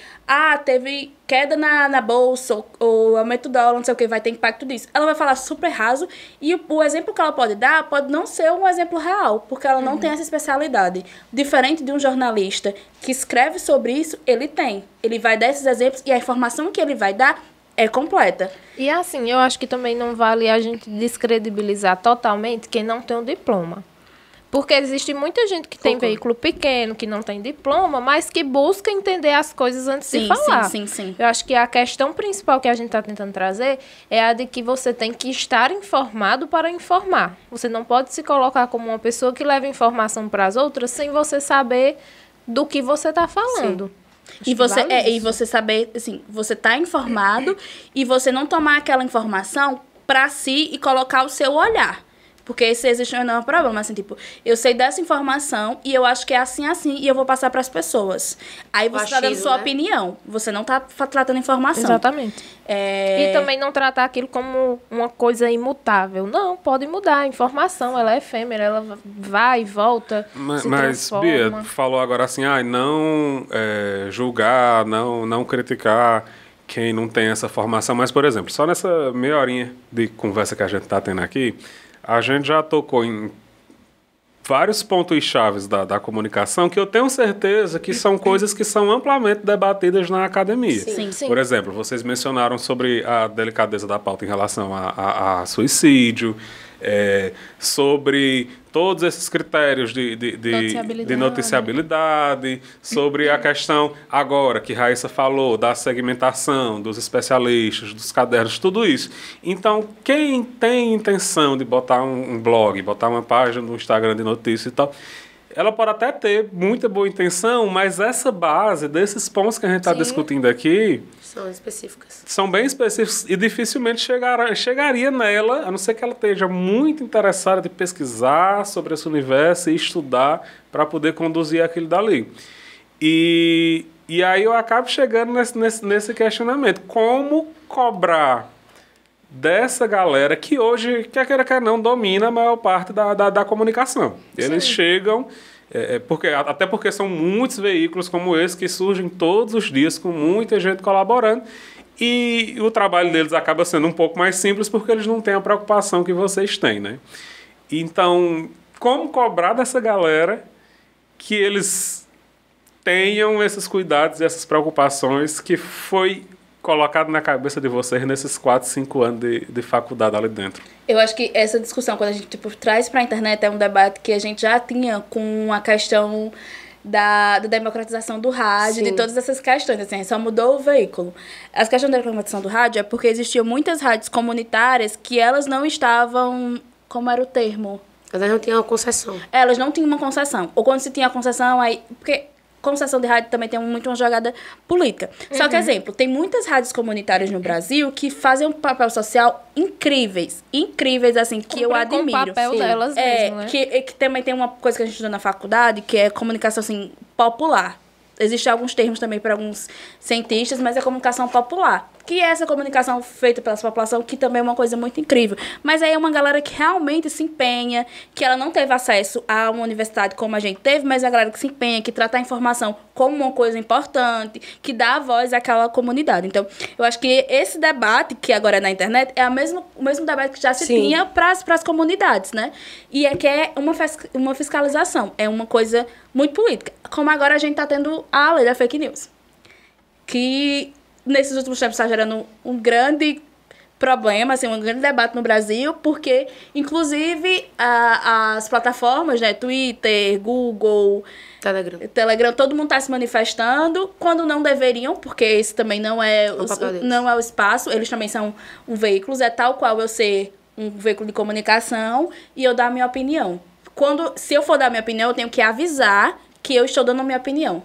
teve queda na bolsa, ou aumento do dólar, não sei o que, vai ter impacto disso. Ela vai falar super raso, e o exemplo que ela pode dar pode não ser um exemplo real, porque ela não tem essa especialidade. Diferente de um jornalista que escreve sobre isso, ele tem. Ele vai dar esses exemplos, e a informação que ele vai dar é completa. E assim, eu acho que também não vale a gente descredibilizar totalmente quem não tem um diploma. Porque existe muita gente que tem veículo pequeno, que não tem diploma, mas que busca entender as coisas antes de falar. Sim. Eu acho que a questão principal que a gente está tentando trazer é a de que você tem que estar informado para informar. Você não pode se colocar como uma pessoa que leva informação para as outras sem você saber do que você está falando. Sim. E você saber, assim, você tá informado e você não tomar aquela informação para si e colocar o seu olhar. Porque esse existe um problema, assim, tipo, eu sei dessa informação e eu acho que é assim, e eu vou passar para as pessoas. Aí você tá dando sua opinião, você não tá tratando informação. Exatamente. E também não tratar aquilo como uma coisa imutável. Não, pode mudar. A informação, ela é efêmera, ela vai e volta, Mas Bia, falou agora assim, não julgar, não criticar quem não tem essa formação. Mas, por exemplo, só nessa meia horinha de conversa que a gente tá tendo aqui, a gente já tocou em vários pontos chaves da comunicação que eu tenho certeza que são coisas que são amplamente debatidas na academia. Sim. Por exemplo, vocês mencionaram sobre a delicadeza da pauta em relação a suicídio, sobre todos esses critérios de noticiabilidade, sobre a questão agora que Raíssa falou, da segmentação, dos especialistas, dos cadernos, tudo isso. Então, quem tem intenção de botar um blog, botar uma página no Instagram de notícias e tal, ela pode até ter muita boa intenção, mas essa base desses pontos que a gente está discutindo aqui são específicas. São bem específicos e dificilmente chegaria nela, a não ser que ela esteja muito interessada de pesquisar sobre esse universo e estudar para poder conduzir aquilo dali. E aí eu acabo chegando nesse questionamento. Como cobrar dessa galera que hoje, quer queira, quer não, domina a maior parte da comunicação? Eles chegam... até porque são muitos veículos como esse que surgem todos os dias com muita gente colaborando e o trabalho deles acaba sendo um pouco mais simples porque eles não têm a preocupação que vocês têm, né? Então, como cobrar dessa galera que eles tenham esses cuidados e essas preocupações que foi colocado na cabeça de vocês nesses 4, 5 anos de faculdade ali dentro? Eu acho que essa discussão, quando a gente traz para a internet, é um debate que a gente já tinha com a questão da democratização do rádio, de todas essas questões, assim, só mudou o veículo. As questões da democratização do rádio é porque existiam muitas rádios comunitárias que elas não estavam... Como era o termo? Elas não tinham uma concessão. Elas não tinham uma concessão. Ou quando se tinha a concessão, aí... Porque concessão de rádio também tem muito uma jogada política. Só que, exemplo, tem muitas rádios comunitárias no Brasil que fazem um papel social incríveis, assim, que eu admiro. Com o papel delas mesmo, né? Que também tem uma coisa que a gente estuda na faculdade, que é comunicação, assim, popular. Existem alguns termos também para alguns cientistas, mas é comunicação popular. Que é essa comunicação feita pela população, que também é uma coisa muito incrível. Mas aí é uma galera que realmente se empenha, que ela não teve acesso a uma universidade como a gente teve, mas é a galera que se empenha, que trata a informação como uma coisa importante, que dá a voz àquela comunidade. Então, eu acho que esse debate, que agora é na internet, é o mesmo debate que já se tinha para as comunidades, né? E é que é uma fiscalização, é uma coisa muito política. Como agora a gente está tendo a lei da fake news, que nesses últimos tempos está gerando um grande problema, assim, um grande debate no Brasil, porque, inclusive, as plataformas, né, Twitter, Google, Telegram, todo mundo está se manifestando, quando não deveriam, porque esse também não é o espaço, eles também são um veículo, é tal qual eu ser um veículo de comunicação e eu dar a minha opinião. Se eu for dar a minha opinião, eu tenho que avisar que eu estou dando a minha opinião.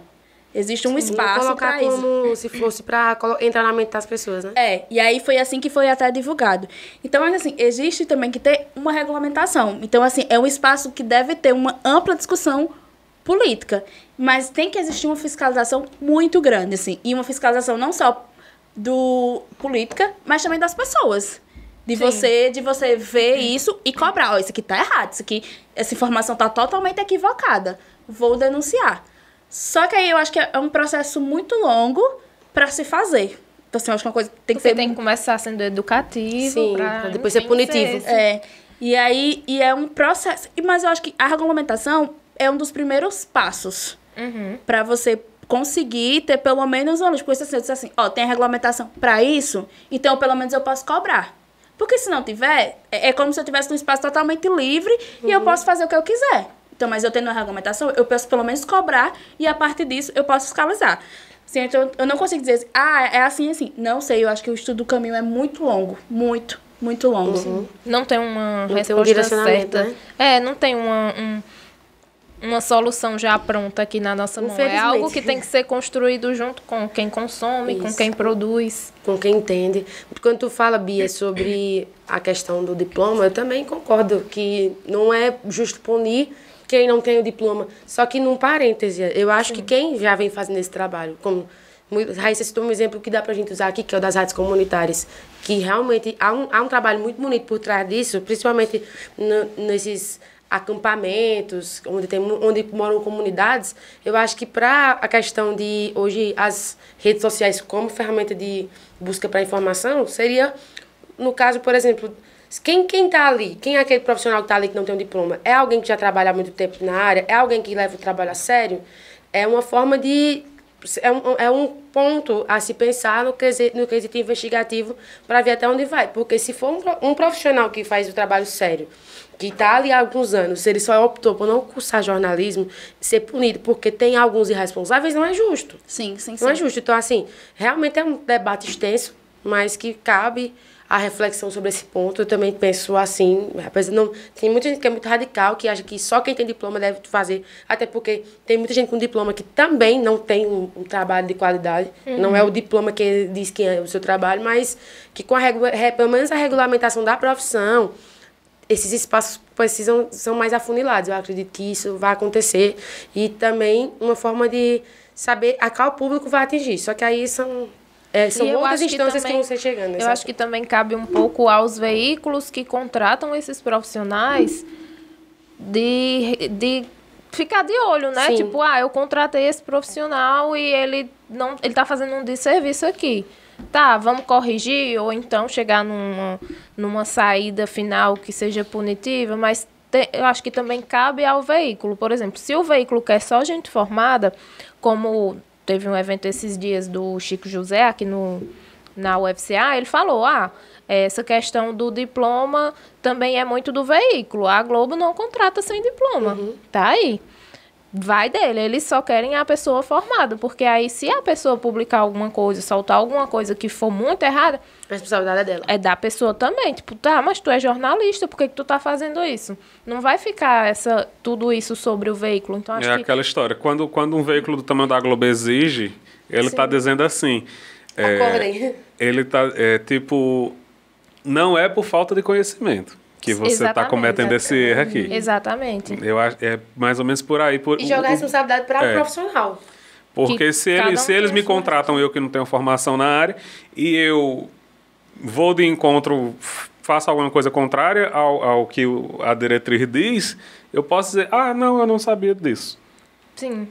Existe um espaço para isso. Como se fosse para entrar na mente das pessoas, né? E aí foi assim que foi até divulgado. Então, assim, existe também que ter uma regulamentação. Então, assim, é um espaço que deve ter uma ampla discussão política. Mas tem que existir uma fiscalização muito grande, assim. E uma fiscalização não só do política, mas também das pessoas. De você ver isso e cobrar. Ó, isso aqui tá errado, essa informação tá totalmente equivocada. Vou denunciar. Só que aí eu acho que é um processo muito longo para se fazer. Então, assim, eu acho que é uma coisa que tem que ser... tem que começar sendo educativo pra depois ser punitivo. E aí, é um processo. Mas eu acho que a regulamentação é um dos primeiros passos para você conseguir ter pelo menos uma luz. Porque você diz assim, ó, tem a regulamentação para isso, então pelo menos eu posso cobrar. Porque se não tiver, é como se eu tivesse um espaço totalmente livre e eu posso fazer o que eu quiser. Então, mas eu tendo uma regulamentação, eu posso pelo menos cobrar e a partir disso eu posso fiscalizar. Assim, então, eu não consigo dizer, é assim. Não sei, eu acho que o estudo do caminho é muito longo. Muito longo. Não tem uma resposta certa. Né? Não tem uma solução já pronta aqui na nossa mão. É algo que tem que ser construído junto com quem consome, com quem produz. Com quem entende. Quando tu fala, Bia, sobre a questão do diploma, eu também concordo que não é justo punir quem não tem o diploma. Só que, num parêntese, eu acho que quem já vem fazendo esse trabalho, como Raíssa citou um exemplo que dá pra gente usar aqui, que é o das rádios comunitárias, que realmente há um trabalho muito bonito por trás disso, principalmente nesses acampamentos, onde moram comunidades. Eu acho que para a questão de, hoje, as redes sociais como ferramenta de busca para informação, seria, no caso, por exemplo, quem está ali, quem é aquele profissional que está ali que não tem um diploma? É alguém que já trabalha há muito tempo na área? É alguém que leva o trabalho a sério? É uma forma de... É um ponto a se pensar no quesito investigativo para ver até onde vai. Porque se for um profissional que faz o trabalho sério, que está ali há alguns anos, se ele só optou por não cursar jornalismo, ser punido porque tem alguns irresponsáveis, não é justo. Sim. Não é justo. Então, assim, realmente é um debate extenso, mas que cabe a reflexão sobre esse ponto. Eu também penso assim, tem muita gente que é muito radical, que acha que só quem tem diploma deve fazer, até porque tem muita gente com diploma que também não tem um trabalho de qualidade, não é o diploma que diz que é o seu trabalho, mas que com pelo menos a regulamentação da profissão, esses espaços são mais afunilados. Eu acredito que isso vai acontecer. E também uma forma de saber a qual público vai atingir. Só que aí são outras instâncias que vão ser chegando. Eu acho que também cabe um pouco aos veículos que contratam esses profissionais de ficar de olho, né? Sim. Tipo, eu contratei esse profissional e ele tá fazendo um desserviço aqui. Tá, vamos corrigir, ou então chegar numa saída final que seja punitiva, mas eu acho que também cabe ao veículo. Por exemplo, se o veículo quer só gente formada, como teve um evento esses dias do Chico José aqui na UFCA, ele falou, essa questão do diploma também é muito do veículo. A Globo não contrata sem diploma. Tá aí. Vai dele, eles só querem a pessoa formada, porque aí se a pessoa publicar alguma coisa, soltar alguma coisa que for muito errada, a responsabilidade é dela. É da pessoa também, tipo, mas tu é jornalista, por que tu tá fazendo isso? Não vai ficar tudo isso sobre o veículo, então acho que... aquela história, quando um veículo do tamanho da Globo exige, ele tá dizendo assim... Acordem. Ele tá, não é por falta de conhecimento que você está cometendo esse erro aqui. Exatamente. Eu acho é mais ou menos por aí. E jogar a responsabilidade para o profissional. Porque se eles me contratam, eu que não tenho formação na área, e eu vou de encontro, faço alguma coisa contrária ao que a diretriz diz, eu posso dizer, não, eu não sabia disso. Sim.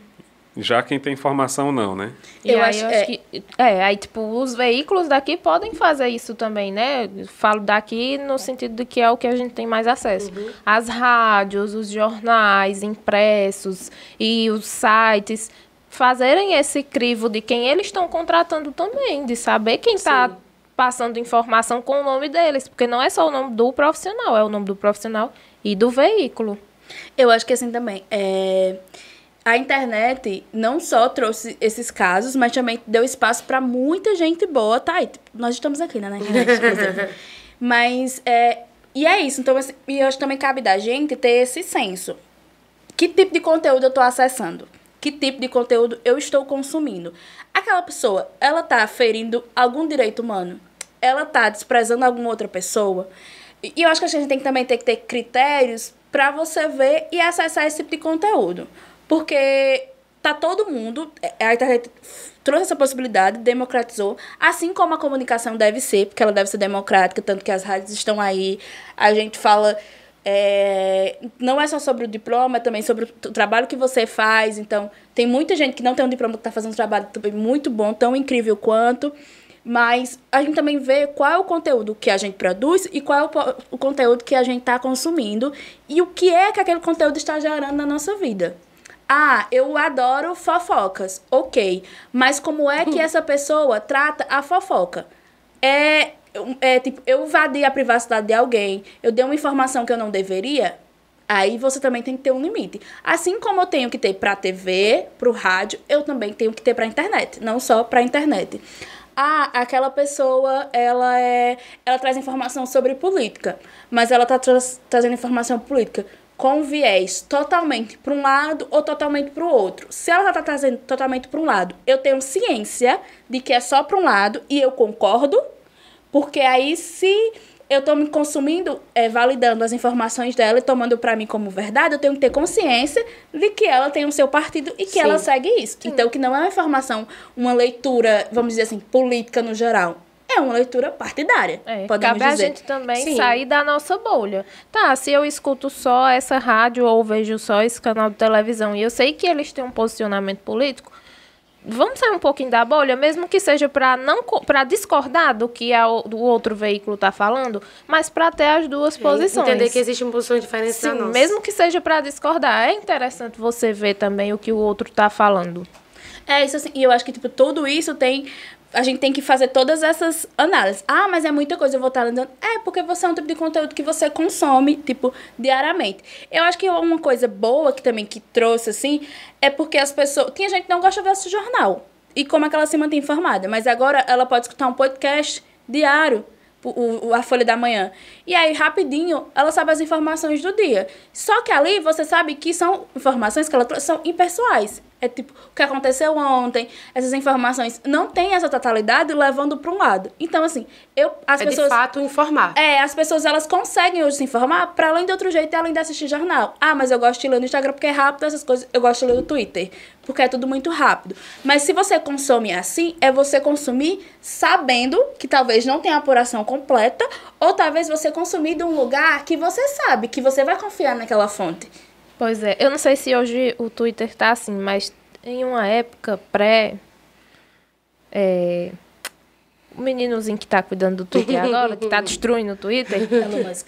Já quem tem formação, não, né? Eu acho que... aí, tipo, os veículos daqui podem fazer isso também, né? Eu falo daqui no sentido de que é o que a gente tem mais acesso. As rádios, os jornais impressos e os sites fazerem esse crivo de quem eles estão contratando também, de saber quem está passando informação com o nome deles, porque não é só o nome do profissional, é o nome do profissional e do veículo. Eu acho que assim também, a internet não só trouxe esses casos, mas também deu espaço para muita gente boa. Tá aí, nós estamos aqui, né, na internet, por exemplo. Mas, e é isso. Então, assim, e eu acho que também cabe da gente ter esse senso. Que tipo de conteúdo eu estou acessando? Que tipo de conteúdo eu estou consumindo? Aquela pessoa, ela tá ferindo algum direito humano? Ela tá desprezando alguma outra pessoa? E eu acho que a gente também tem que ter critérios para você ver e acessar esse tipo de conteúdo. Porque tá todo mundo, a internet trouxe essa possibilidade, democratizou, assim como a comunicação deve ser, porque ela deve ser democrática, tanto que as rádios estão aí, a gente fala, não é só sobre o diploma, é também sobre o trabalho que você faz, então tem muita gente que não tem um diploma que está fazendo um trabalho também muito bom, tão incrível quanto, mas a gente também vê qual é o conteúdo que a gente produz e qual é o conteúdo que a gente está consumindo e o que é que aquele conteúdo está gerando na nossa vida. Ah, eu adoro fofocas. Ok. Mas como é que essa pessoa trata a fofoca? Tipo, eu invadi a privacidade de alguém, eu dei uma informação que eu não deveria, aí você também tem que ter um limite. Assim como eu tenho que ter pra TV, pro rádio, eu também tenho que ter pra internet, não só pra internet. Ah, aquela pessoa, ela traz informação sobre política, mas ela tá trazendo informação política com viés totalmente para um lado ou totalmente para o outro. Se ela está trazendo totalmente para um lado, eu tenho ciência de que é só para um lado e eu concordo, porque aí se eu estou me consumindo, validando as informações dela e tomando para mim como verdade, eu tenho que ter consciência de que ela tem o seu partido e que ela segue isso. Sim. Então, que não é uma informação, uma leitura, vamos dizer assim, política no geral. É uma leitura partidária, podemos cabe dizer. A gente também sair da nossa bolha. Tá, se eu escuto só essa rádio ou vejo só esse canal de televisão e eu sei que eles têm um posicionamento político, vamos sair um pouquinho da bolha, mesmo que seja para discordar do que o outro veículo está falando, mas para ter as duas posições. Entender que existe uma posição diferente da nossa. Mesmo que seja para discordar. É interessante você ver também o que o outro está falando. Isso assim, e eu acho que tipo, tudo isso a gente tem que fazer todas essas análises. Ah, mas é muita coisa, eu vou estar lembrando. Porque você é um tipo de conteúdo que você consome, tipo, diariamente. Eu acho que uma coisa boa que trouxe, assim, é porque as pessoas... Tinha gente que não gosta de ver esse jornal. E como é que ela se mantém informada? Mas agora ela pode escutar um podcast diário, a Folha da Manhã. E aí, rapidinho, ela sabe as informações do dia. Só que ali, você sabe que são informações que ela trouxe, são impessoais. É tipo, o que aconteceu ontem, essas informações não têm essa totalidade levando para um lado. Então, assim, as pessoas... de fato informar. As pessoas, elas conseguem hoje se informar para além de outro jeito, além de assistir jornal. Ah, mas eu gosto de ler no Instagram porque é rápido, essas coisas. Eu gosto de ler no Twitter, porque é tudo muito rápido. Mas se você consome assim, é você consumir sabendo que talvez não tenha apuração completa, ou talvez você consumir de um lugar que você sabe, que você vai confiar naquela fonte. Pois é, eu não sei se hoje o Twitter tá assim, mas em uma época o meninozinho que tá cuidando do Twitter agora, que tá destruindo o Twitter,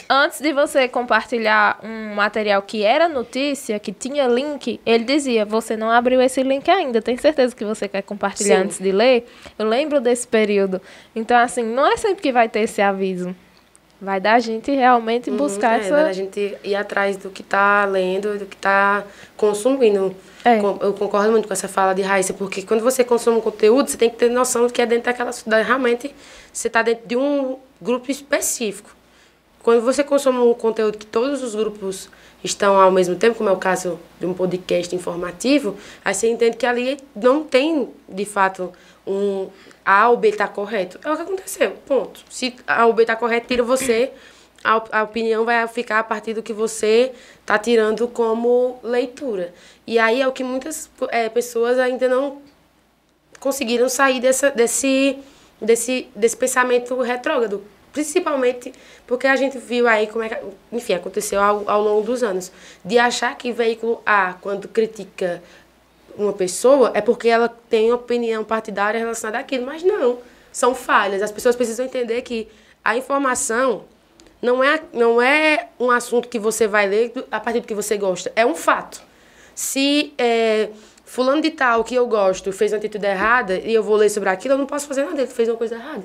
antes de você compartilhar um material que era notícia, que tinha link, ele dizia, você não abriu esse link ainda, tem certeza que você quer compartilhar antes de ler? Eu lembro desse período. Então, assim, não é sempre que vai ter esse aviso. Vai dar a gente realmente buscar essa... Vai dar a gente ir atrás do que tá lendo, do que tá consumindo. Eu concordo muito com essa fala de Raíssa, porque quando você consome um conteúdo, você tem que ter noção de que é dentro daquela... Realmente, você tá dentro de um grupo específico. Quando você consome um conteúdo que todos os grupos estão ao mesmo tempo, como é o caso de um podcast informativo, aí você entende que ali não tem, de fato, A ou B está correto. É o que aconteceu, ponto. Se A ou B está correto, tira você, a opinião vai ficar a partir do que você está tirando como leitura. E aí é o que muitas pessoas ainda não conseguiram sair desse pensamento retrógrado. Principalmente porque a gente viu aí como é que, enfim, aconteceu ao longo dos anos. De achar que veículo A, quando critica uma pessoa, é porque ela tem opinião partidária relacionada àquilo. Mas não, são falhas. As pessoas precisam entender que a informação não é um assunto que você vai ler a partir do que você gosta. É um fato. Se fulano de tal, que eu gosto, fez uma atitude errada e eu vou ler sobre aquilo, eu não posso fazer nada, ele fez uma coisa errada.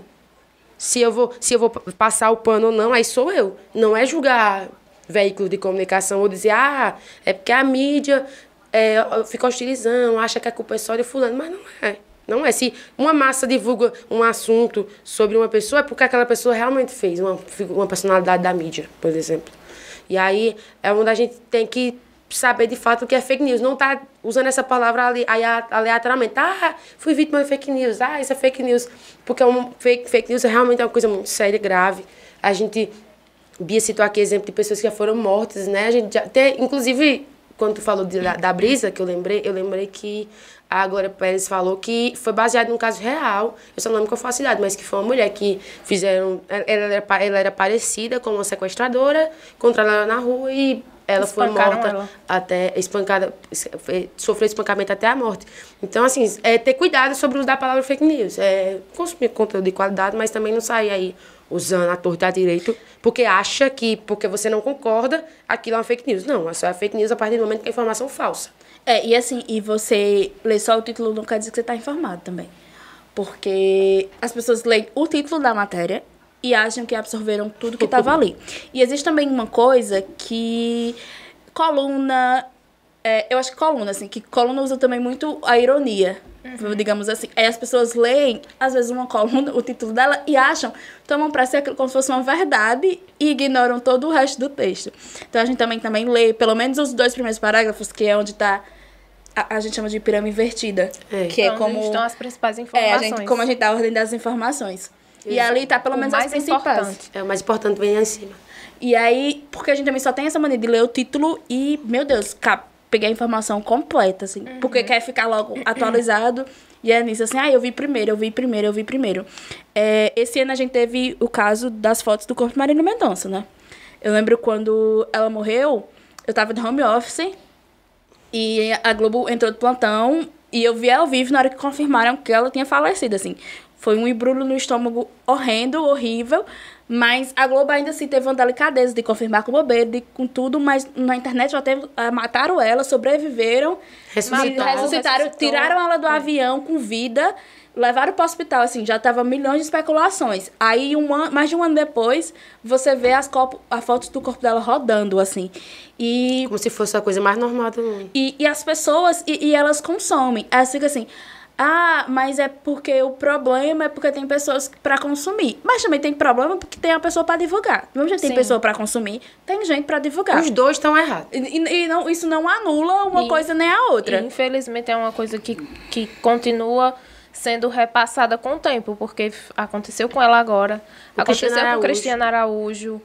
Se eu vou passar o pano ou não, aí sou eu. Não é julgar veículo de comunicação ou dizer, é porque a mídia fica hostilizando, acha que a culpa é só de fulano. Mas não é. Não é. Se uma massa divulga um assunto sobre uma pessoa, é porque aquela pessoa realmente fez uma personalidade da mídia, por exemplo. E aí é onde a gente tem que saber de fato o que é fake news. Não tá usando essa palavra aleatoriamente. Fui vítima de fake news. Isso é fake news. Porque fake news realmente é uma coisa muito séria e grave. A gente... Bia citou aqui exemplo de pessoas que já foram mortas, né? A gente já tem, inclusive, quando tu falou da brisa, que eu lembrei que a Glória Pérez falou que foi baseado num caso real. Eu só não lembro qual foi a cidade, mas que foi uma mulher que fizeram... Ela era parecida com uma sequestradora, encontraram ela na rua e ela foi morta, até espancada, sofreu espancamento até a morte. Então, assim, ter cuidado sobre o uso da palavra fake news. Consumir conteúdo de qualidade, mas também não sair aí usando a torta direito, porque acha que, porque você não concorda, aquilo é uma fake news. Não, é só fake news a partir do momento que é informação falsa. E assim, e você lê só o título não quer dizer que você está informado também. Porque as pessoas leem o título da matéria e acham que absorveram tudo que estava ali. E existe também uma coisa que coluna... eu acho que coluna, assim, que coluna usa também muito a ironia, digamos assim. Aí as pessoas leem, às vezes, uma coluna, o título dela, e tomam pra si aquilo como se fosse uma verdade e ignoram todo o resto do texto. Então a gente também lê, pelo menos os 2 primeiros parágrafos, que é onde está... A gente chama de pirâmide invertida. Que é como... Onde estão as principais informações. Como a gente dá a ordem das informações. E ali tá pelo menos as principais. O mais importante vem lá em cima. E aí, porque a gente também só tem essa mania de ler o título e, meu Deus, pegar a informação completa, assim. Porque quer ficar logo atualizado. E é nisso, assim, eu vi primeiro. Esse ano a gente teve o caso das fotos do corpo de Marília Mendonça, né? Eu lembro quando ela morreu, eu tava de home office e a Globo entrou de plantão e eu vi ao vivo na hora que confirmaram que ela tinha falecido, assim. Foi um embrulho no estômago horrendo, horrível, mas a Globo ainda assim teve uma delicadeza de confirmar com bobeira, com tudo, mas na internet já mataram ela, sobreviveram, ressuscitaram, tiraram ela do avião com vida, levaram para o hospital, assim, já tava milhões de especulações. Aí, mais de um ano depois, você vê as fotos do corpo dela rodando, assim. E, como se fosse a coisa mais normal do mundo. E as pessoas, e elas consomem. Elas ficam assim, mas é porque o problema é porque tem pessoas para consumir. Mas também tem problema porque tem a pessoa para divulgar. Mesmo já tem pessoa para consumir, tem gente para divulgar. Os dois estão errados. E não, isso não anula uma coisa nem a outra. Infelizmente, é uma coisa que continua sendo repassada com o tempo, porque aconteceu com ela agora, aconteceu com o Cristiano Araújo,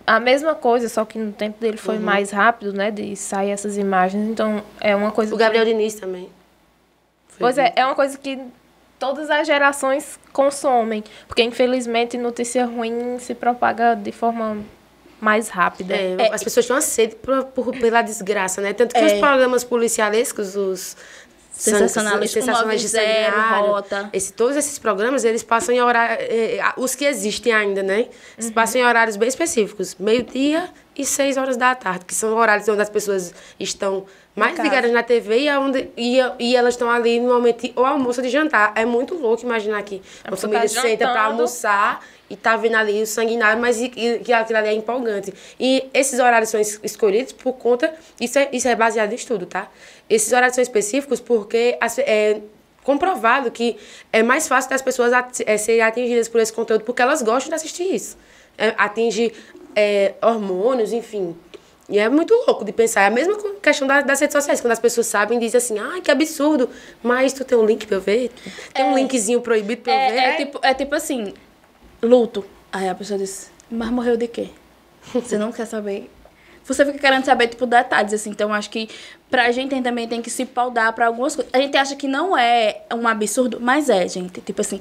a mesma coisa, só que no tempo dele foi mais rápido, né, de sair essas imagens, então é uma coisa... O Gabriel Diniz também. Pois é uma coisa que todas as gerações consomem, porque infelizmente notícia ruim se propaga de forma mais rápida. As pessoas têm uma sede pela desgraça, né, tanto que os programas policialescos, os... Sensacionalista, Rota. Todos esses programas, eles passam em horário... os que existem ainda, né? Eles passam em horários bem específicos. 12:00 e 6h da tarde, que são horários onde as pessoas estão mais ligadas na TV e elas estão ali no momento ou almoço de jantar. É muito louco imaginar que uma família senta para almoçar e tá vendo ali o sanguinário, mas que aquilo ali é empolgante. E esses horários são escolhidos por conta... Isso é baseado em estudo, tá? Esses horários são específicos porque é comprovado que é mais fácil das pessoas serem atingidas por esse conteúdo porque elas gostam de assistir isso. Atinge hormônios, enfim. E é muito louco de pensar. É a mesma questão das redes sociais. Quando as pessoas sabem, dizem assim, que absurdo. Mas tu tem um link pra eu ver? Tem um linkzinho proibido pra eu ver? É tipo assim, luto. Aí a pessoa diz, mas morreu de quê? Você não quer saber? Você fica querendo saber, tipo, detalhes, assim. Então, acho que pra gente também tem que se paudar pra algumas coisas. A gente acha que não é um absurdo, mas gente. Tipo assim,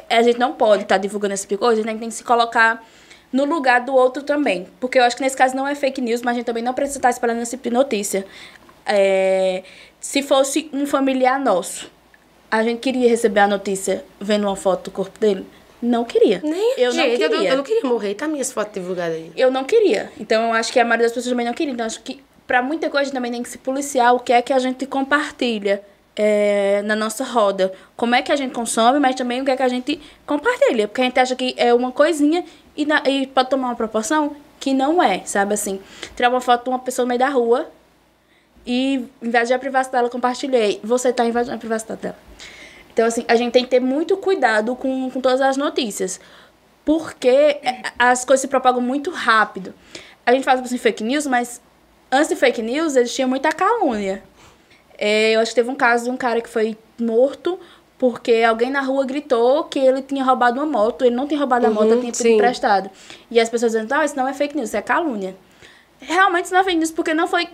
a gente não pode estar divulgando esse tipo de coisa. A gente tem que se colocar no lugar do outro também. Porque eu acho que nesse caso não é fake news, mas a gente também não precisa estar espalhando esse tipo de notícia. Se fosse um familiar nosso, a gente queria receber a notícia vendo uma foto do corpo dele? Não queria. Eu não queria morrer. Tá minhas fotos divulgadas aí. Eu não queria. Então, eu acho que a maioria das pessoas também não queria. Então, acho que pra muita coisa também tem que se policiar o que é que a gente compartilha na nossa roda. Como é que a gente consome, mas também o que é que a gente compartilha. Porque a gente acha que é uma coisinha e pode tomar uma proporção que não é, sabe assim? Tirar uma foto de uma pessoa no meio da rua e invadir a privacidade dela, compartilhei. Você tá invadindo a privacidade dela. Então, assim, a gente tem que ter muito cuidado com todas as notícias. Porque as coisas se propagam muito rápido. A gente fala assim, fake news, mas antes de fake news, existia muita calúnia. Eu acho que teve um caso de um cara que foi morto porque alguém na rua gritou que ele tinha roubado uma moto. Ele não tinha roubado a moto, ele tinha pedido emprestado. E as pessoas dizendo, isso não é fake news, isso é calúnia. Realmente isso não é fake news porque não foi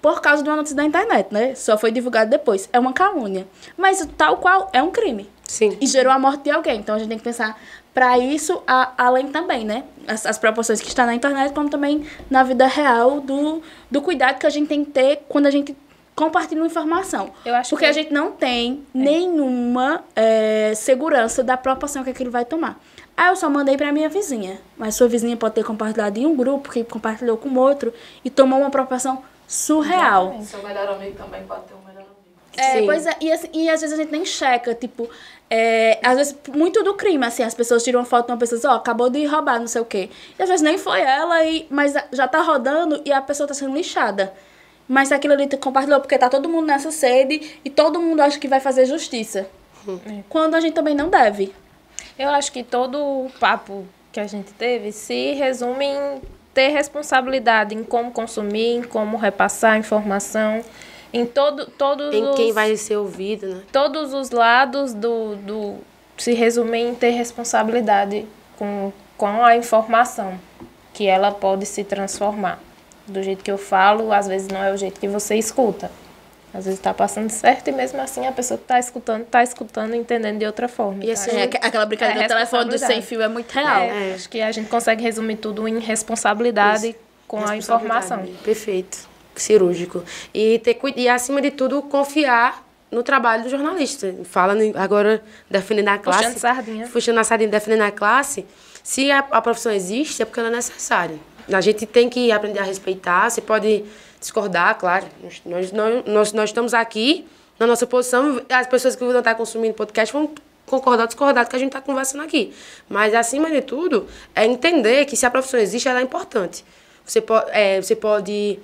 por causa de uma notícia da internet, né? Só foi divulgado depois. É uma calúnia. Mas tal qual é um crime. Sim. E gerou a morte de alguém. Então a gente tem que pensar para isso, além também, né? As proporções que estão na internet, como também na vida real do cuidado que a gente tem que ter quando a gente compartilha uma informação. Porque a gente não tem nenhuma segurança da proporção que aquilo vai tomar. Eu só mandei para minha vizinha. Mas sua vizinha pode ter compartilhado em um grupo, que compartilhou com outro, e tomou uma proporção surreal. Exatamente. Seu melhor amigo também pode ter um melhor amigo. Pois é. E às vezes a gente nem checa, tipo... às vezes, muito do crime, assim, as pessoas tiram uma foto de uma pessoa, acabou de roubar, não sei o quê. E às vezes nem foi ela, mas já tá rodando e a pessoa tá sendo lixada. Mas aquilo ali compartilhou porque tá todo mundo nessa sede e todo mundo acha que vai fazer justiça. Quando a gente também não deve. Eu acho que todo o papo que a gente teve se resume em ter responsabilidade em como consumir, em como repassar a informação, em todos quem vai ser ouvido, né? Todos os lados se resumem em ter responsabilidade com a informação, que ela pode se transformar. Do jeito que eu falo, às vezes não é o jeito que você escuta. Às vezes está passando certo e mesmo assim a pessoa que está escutando e entendendo de outra forma. E assim, aquela brincadeira do telefone do sem fio é muito real. Acho que a gente consegue resumir tudo em responsabilidade com a informação. Perfeito. Cirúrgico. E acima de tudo, confiar no trabalho do jornalista. Fala agora, defendendo a classe. Puxando a sardinha, defendendo a classe. Se a profissão existe, é porque ela é necessária. A gente tem que aprender a respeitar. Você pode discordar, claro. Nós estamos aqui na nossa posição. As pessoas que vão estar consumindo podcast vão concordar ou discordar do que a gente está conversando aqui. Mas, acima de tudo, é entender que se a profissão existe, ela é importante. Você pode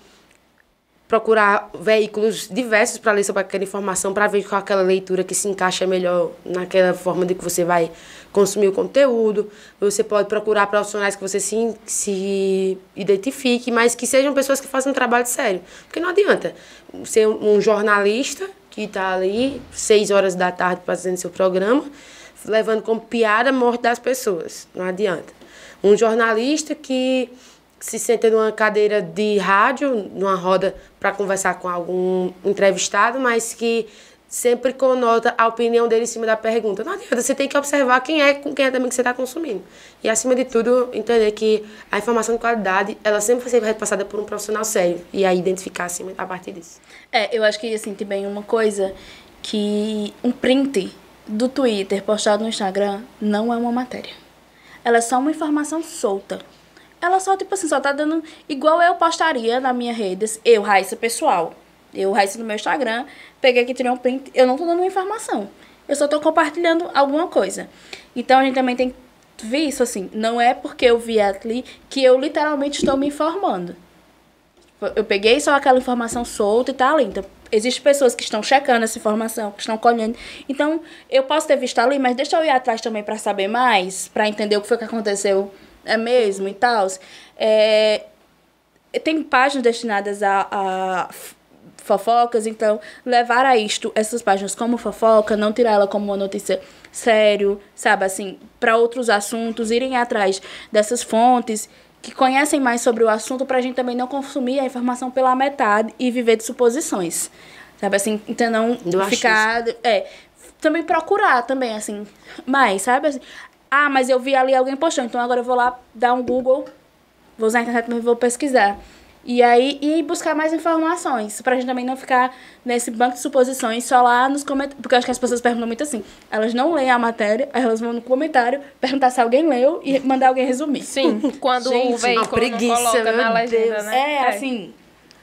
procurar veículos diversos para ler sobre aquela informação, para ver qual é aquela leitura que se encaixa melhor naquela forma de que você vai consumir o conteúdo. Você pode procurar profissionais que você se identifique, mas que sejam pessoas que façam um trabalho sério. Porque não adianta ser um jornalista que está ali 6 horas da tarde fazendo seu programa, levando como piada a morte das pessoas. Não adianta. Um jornalista que se senta numa cadeira de rádio, numa roda, para conversar com algum entrevistado, mas que sempre conota a opinião dele em cima da pergunta. Não adianta, você tem que observar com quem é também que você está consumindo. E, acima de tudo, entender que a informação de qualidade, ela sempre vai ser repassada por um profissional sério. E aí identificar acima a partir disso. Eu acho que, assim, também uma coisa que um print do Twitter postado no Instagram não é uma matéria. Ela é só uma informação solta. Ela só, tipo assim, só tá dando... Igual eu postaria na minha rede, Raíssa pessoal. Raíssa no meu Instagram, peguei aqui, tirei um print. Eu não tô dando uma informação. Eu só tô compartilhando alguma coisa. Então, a gente também tem que ver isso, assim. Não é porque eu vi ali que eu literalmente estou me informando. Eu peguei só aquela informação solta e tá ali. Então, existem pessoas que estão checando essa informação, que estão colhendo. Então, eu posso ter visto ali, mas deixa eu ir atrás também para saber mais, para entender o que foi que aconteceu. É mesmo e tal. Tem páginas destinadas a fofocas, então levar a essas páginas como fofoca, não tirar ela como uma notícia sério, sabe, assim, para outros assuntos, irem atrás dessas fontes que conhecem mais sobre o assunto, pra gente também não consumir a informação pela metade e viver de suposições, sabe, assim, então não ficar... também procurar também, assim, mais, sabe, assim, mas eu vi ali alguém postando, então agora eu vou lá dar um Google, vou usar a internet, mas vou pesquisar. E aí, buscar mais informações, pra gente também não ficar nesse banco de suposições só lá nos comentários. Porque eu acho que as pessoas perguntam muito assim, elas não leem a matéria, aí elas vão no comentário perguntar se alguém leu e mandar alguém resumir. Sim, quando o veículo não coloca na legenda, né? Assim...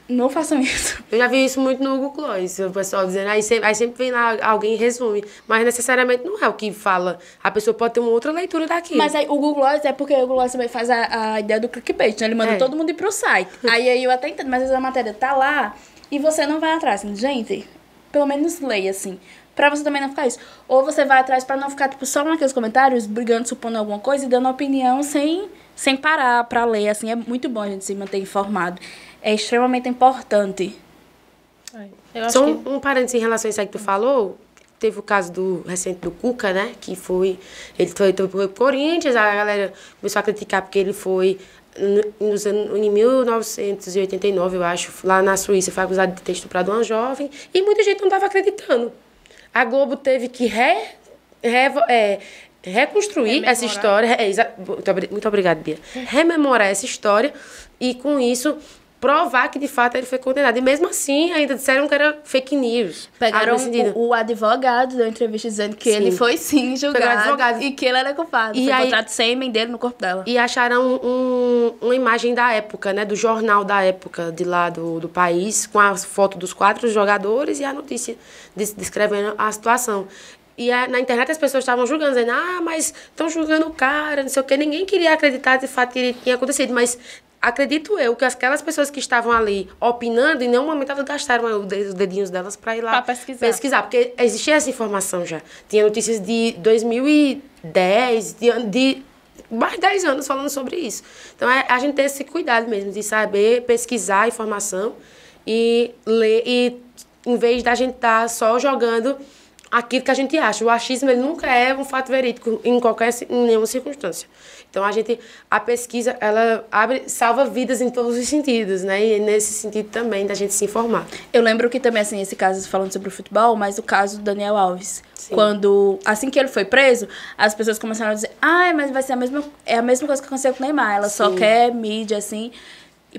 Não façam isso. Eu já vi isso muito no Google Gloss, o pessoal dizendo, aí sempre vem lá alguém resume, mas necessariamente não é o que fala. A pessoa pode ter uma outra leitura daquilo. Mas aí o Google Gloss é porque o Google Gloss também faz a ideia do clickbait, né? Ele manda todo mundo ir pro site. aí eu até entendo, mas às vezes a matéria tá lá e você não vai atrás. Assim, gente, pelo menos leia, assim. Pra você também não ficar isso. Ou você vai atrás pra não ficar, tipo, só naqueles comentários, brigando, supondo alguma coisa e dando opinião sem parar pra ler, assim. É muito bom a gente se manter informado. É extremamente importante. Só um parênteses em relação a isso aí que tu falou, teve o caso recente do Cuca, né? Que foi... Ele foi pro Corinthians, a galera começou a criticar porque ele foi... Em 1989, eu acho, lá na Suíça, foi acusado de ter estuprado uma jovem e muita gente não estava acreditando. A Globo teve que reconstruir essa história. Muito obrigada, Bia. Rememorar essa história e, com isso, provar que, de fato, ele foi condenado. E, mesmo assim, ainda disseram que era fake news. Pegaram o advogado, deu entrevista dizendo que ele foi, sim, julgado e que ele era culpado. E foi encontrado sêmen dele no corpo dela. E acharam uma imagem da época, né? Do jornal da época, de lá do país, com a foto dos 4 jogadores e a notícia descrevendo a situação. E na internet as pessoas estavam julgando, dizendo, mas estão julgando o cara, não sei o quê. Ninguém queria acreditar, de fato, que ele tinha acontecido, mas... Acredito eu que aquelas pessoas que estavam ali opinando, em nenhum momento elas gastaram os dedinhos delas para ir lá pesquisar. Porque existia essa informação já. Tinha notícias de 2010, de mais de 10 anos falando sobre isso. Então, a gente tem esse cuidado mesmo de saber pesquisar a informação e ler, e em vez da gente estar só jogando aquilo que a gente acha. O achismo, ele nunca é um fato verídico em nenhuma circunstância. Então, a pesquisa, ela salva vidas em todos os sentidos, né? E nesse sentido também da gente se informar. Eu lembro que também, assim, esse caso falando sobre o futebol, mas o caso do Daniel Alves. Sim. Assim que ele foi preso, as pessoas começaram a dizer, mas vai ser a mesma coisa que aconteceu com o Neymar. Ela só quer mídia, assim...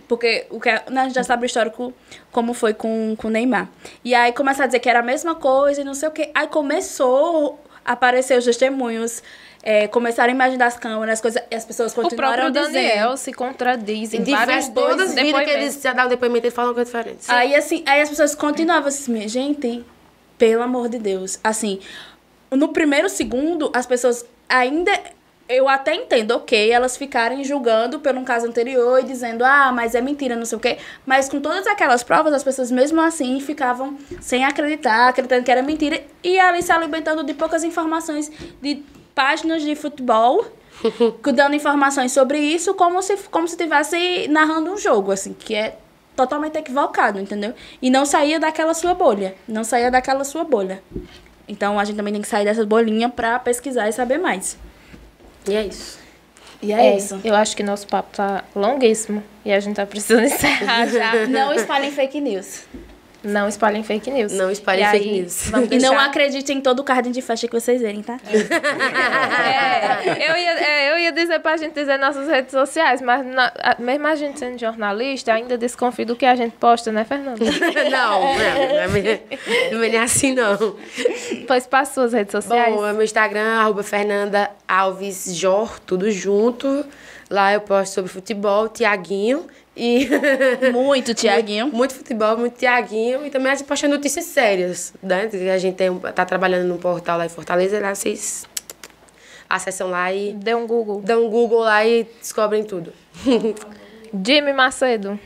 Porque a gente já sabe o histórico como foi com o Neymar. E aí começaram a dizer que era a mesma coisa e não sei o quê. Aí começou a aparecer os testemunhos, começaram a imaginar as câmeras, e as pessoas continuaram dizendo. O próprio Daniel se contradiz em vários todas as vezes que eles já dão depoimento, eles falam uma coisa diferente. Aí as pessoas continuavam assim, gente, pelo amor de Deus. Assim, no primeiro segundo, as pessoas ainda... Eu até entendo, ok, elas ficarem julgando pelo um caso anterior e dizendo, mas é mentira, não sei o quê. Mas com todas aquelas provas, as pessoas mesmo assim ficavam sem acreditar, acreditando que era mentira. E ali se alimentando de poucas informações, de páginas de futebol, dando informações sobre isso, como se estivesse narrando um jogo, assim, que é totalmente equivocado, entendeu? E não saía daquela sua bolha. Então, a gente também tem que sair dessa bolinha pra pesquisar e saber mais. E é isso. Isso. Eu acho que nosso papo tá longuíssimo e a gente tá precisando encerrar já. Não espalhem fake news. Não espalhem fake news. Não espalhem fake news. E não acreditem em todo o cardinho de festa que vocês verem, tá? Eu ia dizer pra gente dizer nossas redes sociais, mas mesmo a gente sendo jornalista, ainda desconfio do que a gente posta, né, Fernanda? Não é assim, não. Pois para as suas redes sociais. Bom, é meu Instagram, @FernandaAlvesJor, tudo junto. Lá eu posto sobre futebol, Tiaguinho. Muito Tiaguinho. Muito futebol, muito Tiaguinho. E também a gente posta notícias sérias, né? A gente tá trabalhando num portal lá em Fortaleza. Lá vocês acessam lá e... Dê um Google. Dão um Google lá e descobrem tudo. Jimmy Macedo.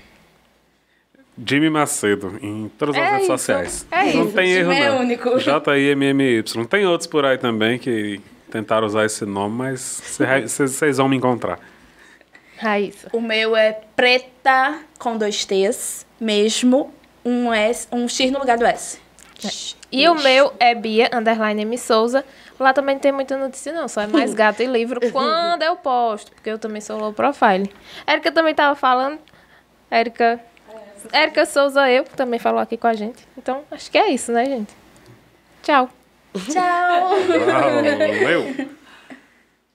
Jimmy Macedo, em todas as redes sociais. Não tem erro, não. É único. JIMMY. Tem outros por aí também que tentaram usar esse nome, mas vocês vão me encontrar. Raíssa. O meu é preta com 2 T's, mesmo, um X no lugar do S. E o meu é Bia_M Souza. Lá também não tem muita notícia, não. Só é mais gato e livro quando eu posto, porque eu também sou low profile. Érica também tava falando. Érica Souza, também falou aqui com a gente. Então, acho que é isso, né, gente? Tchau. Tchau. Valeu.